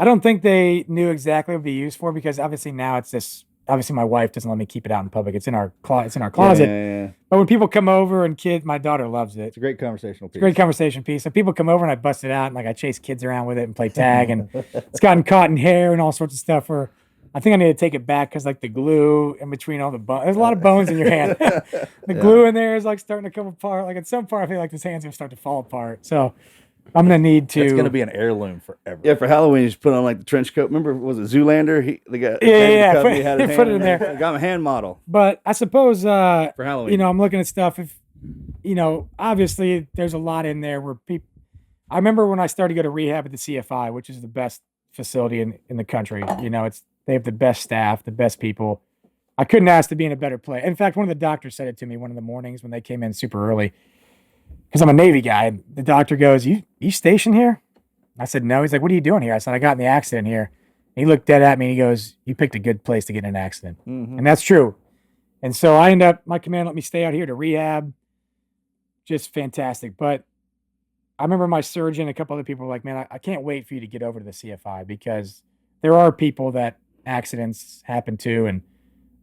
I don't think they knew exactly what it would be used for because obviously now it's this. Obviously, my wife doesn't let me keep it out in public. It's in our closet. Yeah. But when people come over and kids, my daughter loves it. It's a great conversational piece. It's a great conversation piece. So people come over and I bust it out and like I chase kids around with it and play tag and it's gotten caught in hair and all sorts of stuff. Where I think I need to take it back because like the glue in between all the bones. There's a lot of bones in your hand. The glue in there is like starting to come apart. Like at some point, I feel like this hand's gonna start to fall apart. So. I'm going to need to. It's going to be an heirloom forever. Yeah, for Halloween, you just put on like the trench coat. Remember, was it Zoolander? They got he had his put it in there. Got him a hand model. But I suppose, for Halloween, you know, I'm looking at stuff. If, you know, obviously there's a lot in there where people. I remember when I started to go to rehab at the CFI, which is the best facility in the country. You know, they have the best staff, the best people. I couldn't ask to be in a better place. In fact, one of the doctors said it to me one of the mornings when they came in super early. Because I'm a Navy guy. The doctor goes, you stationed here? I said, no. He's like, what are you doing here? I said, I got in the accident here. And he looked dead at me and he goes, you picked a good place to get in an accident. Mhm. And that's true. And so my command let me stay out here to rehab. Just fantastic. But I remember my surgeon, a couple other people were like, man, I can't wait for you to get over to the CFI, because there are people that accidents happen to, and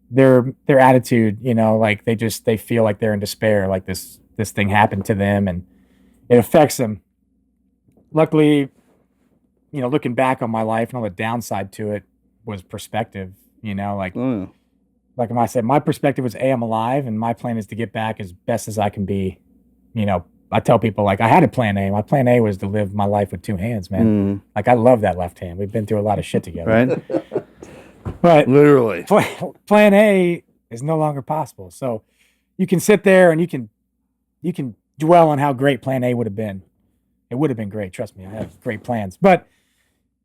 their attitude, like they feel like they're in despair, like this thing happened to them and it affects them. Luckily, looking back on my life and all the downside to it was perspective, like I said, my perspective was, I'm alive and my plan is to get back as best as I can be. I tell people, like, I had a plan A. My plan A was to live my life with two hands, man. Like, I love that left hand. We've been through a lot of shit together. Right? But Literally. plan A is no longer possible. So you can sit there and you can dwell on how great plan A would have been. It would have been great. Trust me, I have great plans. But,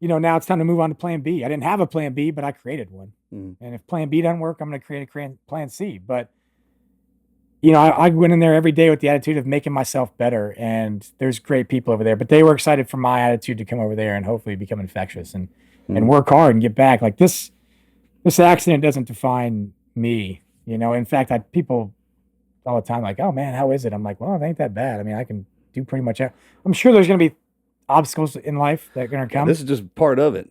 now it's time to move on to plan B. I didn't have a plan B, but I created one. And if plan B doesn't work, I'm going to create a plan C. But, I went in there every day with the attitude of making myself better. And there's great people over there. But they were excited for my attitude to come over there and hopefully become infectious and work hard and get back. Like, this accident doesn't define me. In fact, people all the time like, oh, man, how is it? I'm like, well, it ain't that bad. I mean, I can do pretty much everything. I'm sure there's going to be obstacles in life that are going to come. This is just part of it.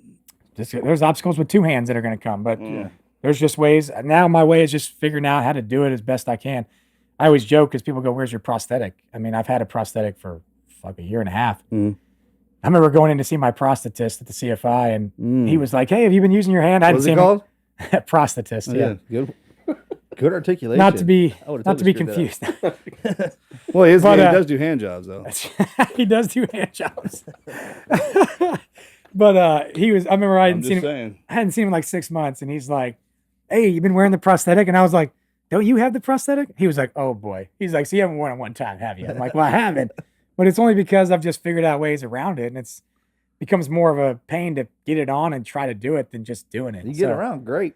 There's obstacles with two hands that are going to come, but there's just ways. Now my way is just figuring out how to do it as best I can. I always joke because people go, where's your prosthetic? I mean, I've had a prosthetic for a year and a half. I remember going in to see my prosthetist at the CFI, and he was like, hey, have you been using your hand? I hadn't What's seen it called? Prosthetist. Yeah. Good. Good articulation. Not to be totally confused. Well, he does do hand jobs, though. He does do hand jobs. But I remember I hadn't seen him in like 6 months, and he's like, hey, you been wearing the prosthetic? And I was like, don't you have the prosthetic? He was like, oh boy. He's like, so you haven't worn it one time, have you? I'm like, well, I haven't. But it's only because I've just figured out ways around it, and it's becomes more of a pain to get it on and try to do it than just doing it. You get around great.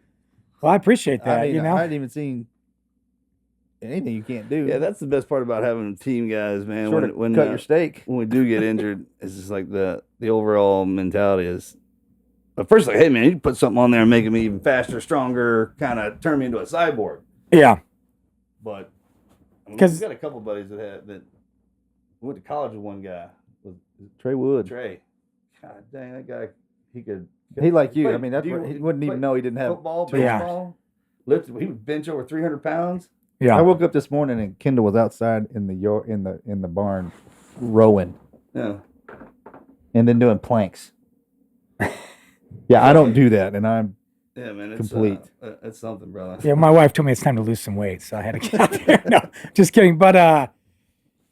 Well, I appreciate that. I hadn't even seen anything you can't do. Yeah, that's the best part about having team guys, man. When cut your steak. When we do get injured, it's just like the overall mentality is. But first, like, hey man, you put something on there and making me even faster, stronger, kind of turn me into a cyborg. Yeah. But we've got a couple buddies that went to college with one guy, with Trey Wood. Trey. God dang, that guy, He like you. I mean, he wouldn't even know he didn't have football, baseball. Lifted, he would bench over 300 pounds. Yeah. I woke up this morning and Kendle was outside in the barn rowing. Yeah. And then doing planks. Yeah, I don't do that, and I'm it's complete. It's something, brother. Yeah, my wife told me it's time to lose some weight, so I had to get out there. No, just kidding. But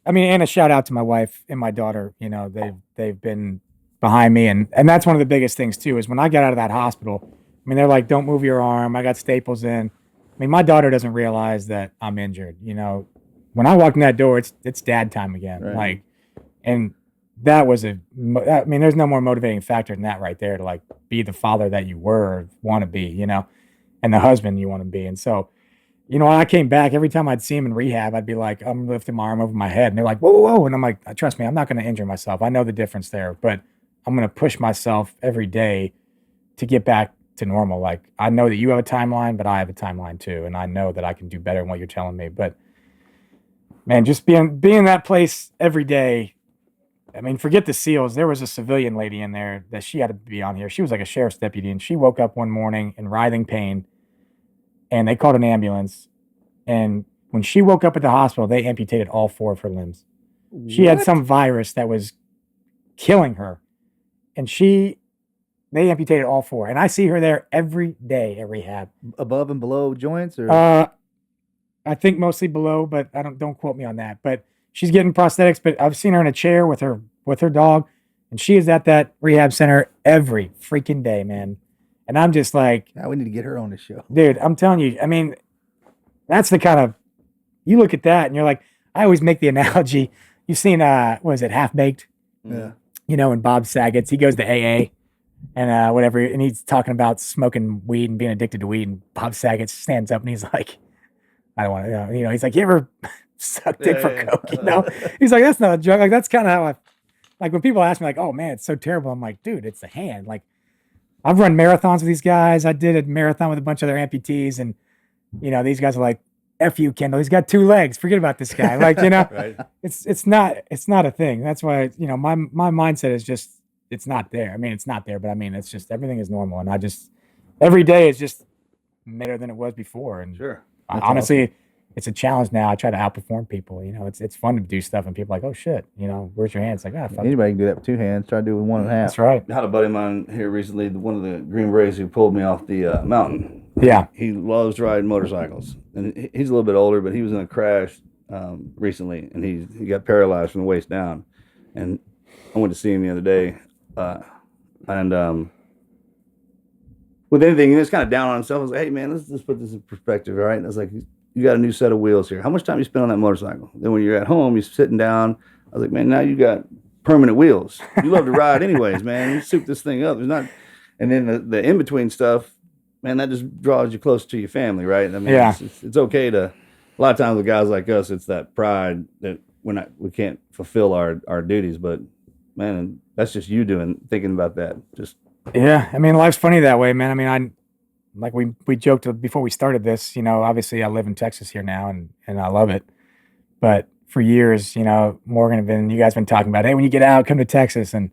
and a shout out to my wife and my daughter. They've been behind me, and that's one of the biggest things too. Is when I got out of that hospital, I mean, they're like, "Don't move your arm." I got staples in. I mean, my daughter doesn't realize that I'm injured. When I walked in that door, it's dad time again. Right. Like, and that was there's no more motivating factor than that right there to like be the father that you were or want to be, and the husband you want to be. And so, when I came back, every time I'd see him in rehab, I'd be like, I'm lifting my arm over my head. And they're like, whoa, whoa, whoa. And I'm like, trust me, I'm not going to injure myself. I know the difference there, but I'm going to push myself every day to get back to normal. Like, I know that you have a timeline, but I have a timeline too. And I know that I can do better than what you're telling me. But man, just being in that place every day. I mean, forget the SEALs. There was a civilian lady in there that she had to be on here. She was like a sheriff's deputy, and she woke up one morning in writhing pain, and they called an ambulance. And when she woke up at the hospital, they amputated all 4 of her limbs. She had some virus that was killing her, and they amputated all 4. And I see her there every day at rehab. Above and below joints, or I think mostly below, but don't quote me on that. But she's getting prosthetics, but I've seen her in a chair with her dog, and she is at that rehab center every freaking day, man. And I'm just like, we need to get her on the show, dude. I'm telling you, I mean, that's the kind of, you look at that and you're like, I always make the analogy. You've seen what is it, Half Baked? Yeah. And Bob Saget's, he goes to AA and whatever, and he's talking about smoking weed and being addicted to weed, and Bob Saget stands up and he's like, I don't want to, he's like, you ever suck dick for coke? He's like, that's not a joke. Like, that's kind of how like when people ask me like, oh man, it's so terrible. I'm like, dude, it's the hand. Like I've run marathons with these guys. I did a marathon with a bunch of other amputees, and these guys are like, F you, Kendle. He's got 2 legs. Forget about this guy. Like, Right. it's not a thing. That's why, my mindset is just, it's not there. I mean, it's not there, but I mean, it's just, everything is normal. And every day is just better than it was before. And Sure. honestly, it's a challenge now. I try to outperform people. It's fun to do stuff, and people are like, oh shit, where's your hand? It's like, fuck. Anybody can do that with 2 hands. Try to do it with 1.5. That's right. I had a buddy of mine here recently, one of the Green Berets who pulled me off the mountain. Yeah. He loves riding motorcycles, and he's a little bit older, but he was in a crash recently, and he got paralyzed from the waist down. And I went to see him the other day, and with anything, he was kind of down on himself. I was like, hey man, let's put this in perspective, all right? And I was like, you got a new set of wheels here. How much time you spend on that motorcycle? Then when you're at home, you're sitting down. I was like, man, now you got permanent wheels. You love to ride anyways, man. You soup this thing up. There's not, and then the in between stuff, man, that just draws you closer to your family, right? I mean, Yeah. it's okay to. A lot of times with guys like us, it's that pride that we can't fulfill our duties, but man, that's just you thinking about that. Just Yeah, I mean, life's funny that way, man. I mean, like we joked before we started this. Obviously, I live in Texas here now, and I love it. But for years, Morgan you guys been talking about, hey, when you get out, come to Texas, and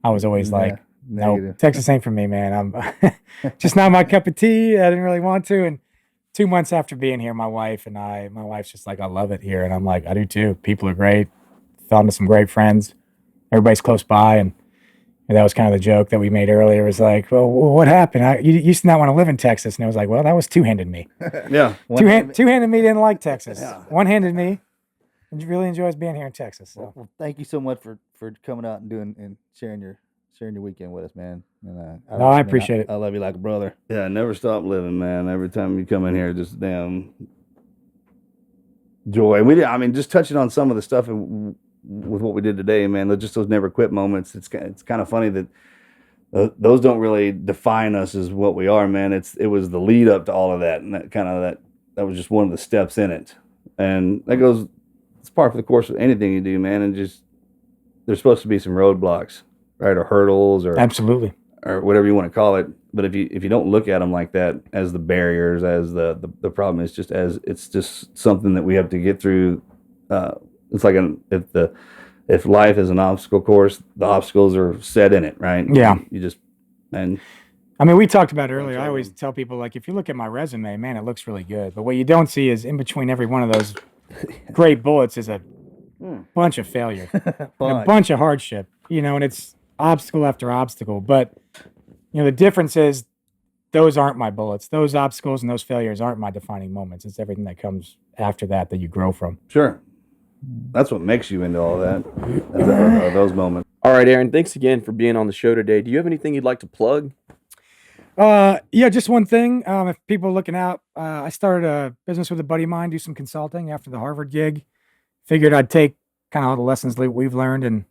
I was always like, no, negative. Texas ain't for me, man. I'm just not my cup of tea. I didn't really want to. And 2 months after being here, my wife's just like, I love it here, and I'm like, I do too. People are great. Found some great friends. Everybody's close by, and that was kind of the joke that we made earlier. It was like, well, what happened? You used to not want to live in Texas. And it was like, well, that was two-handed me. yeah. Two-handed me didn't like Texas. Yeah. One-handed me really enjoys being here in Texas. So. Well, thank you so much for coming out and doing and sharing your weekend with us, man. And I appreciate it. I love you like a brother. Yeah, never stop living, man. Every time you come in here, just damn joy. Just touching on some of the stuff with what we did today, man. Just those never quit moments. It's kind of funny that those don't really define us as what we are, man. It was the lead up to all of that, and that was just one of the steps in it, and that goes. It's part of the course of anything you do, man. And just there's supposed to be some roadblocks, right, or hurdles, or Absolutely. or whatever you want to call it. But if you don't look at them like that as the barriers, as the problem, it's just something that we have to get through. It's like if life is an obstacle course, the obstacles are set in it, right? Yeah. We talked about it earlier. I always tell people, like, if you look at my resume, man, it looks really good. But what you don't see is in between every one of those great bullets is a bunch of failure, and a bunch of hardship, and it's obstacle after obstacle. But, the difference is those aren't my bullets. Those obstacles and those failures aren't my defining moments. It's everything that comes after that you grow from. Sure. That's what makes you into all that, are those moments. All right, Aaron, thanks again for being on the show today. Do you have anything you'd like to plug? Yeah, just one thing. If people are looking out, I started a business with a buddy of mine, do some consulting after the Harvard gig. Figured I'd take kind of all the lessons that we've learned and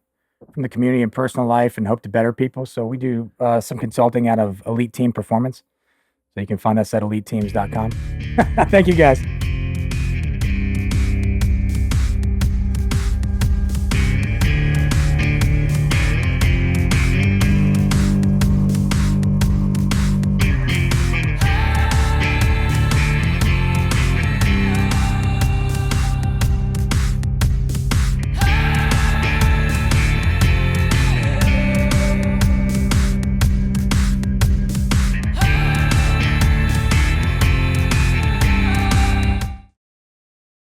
from the community and personal life and hope to better people. So we do some consulting out of Elite Team Performance. So you can find us at eliteteams.com. Thank you, guys.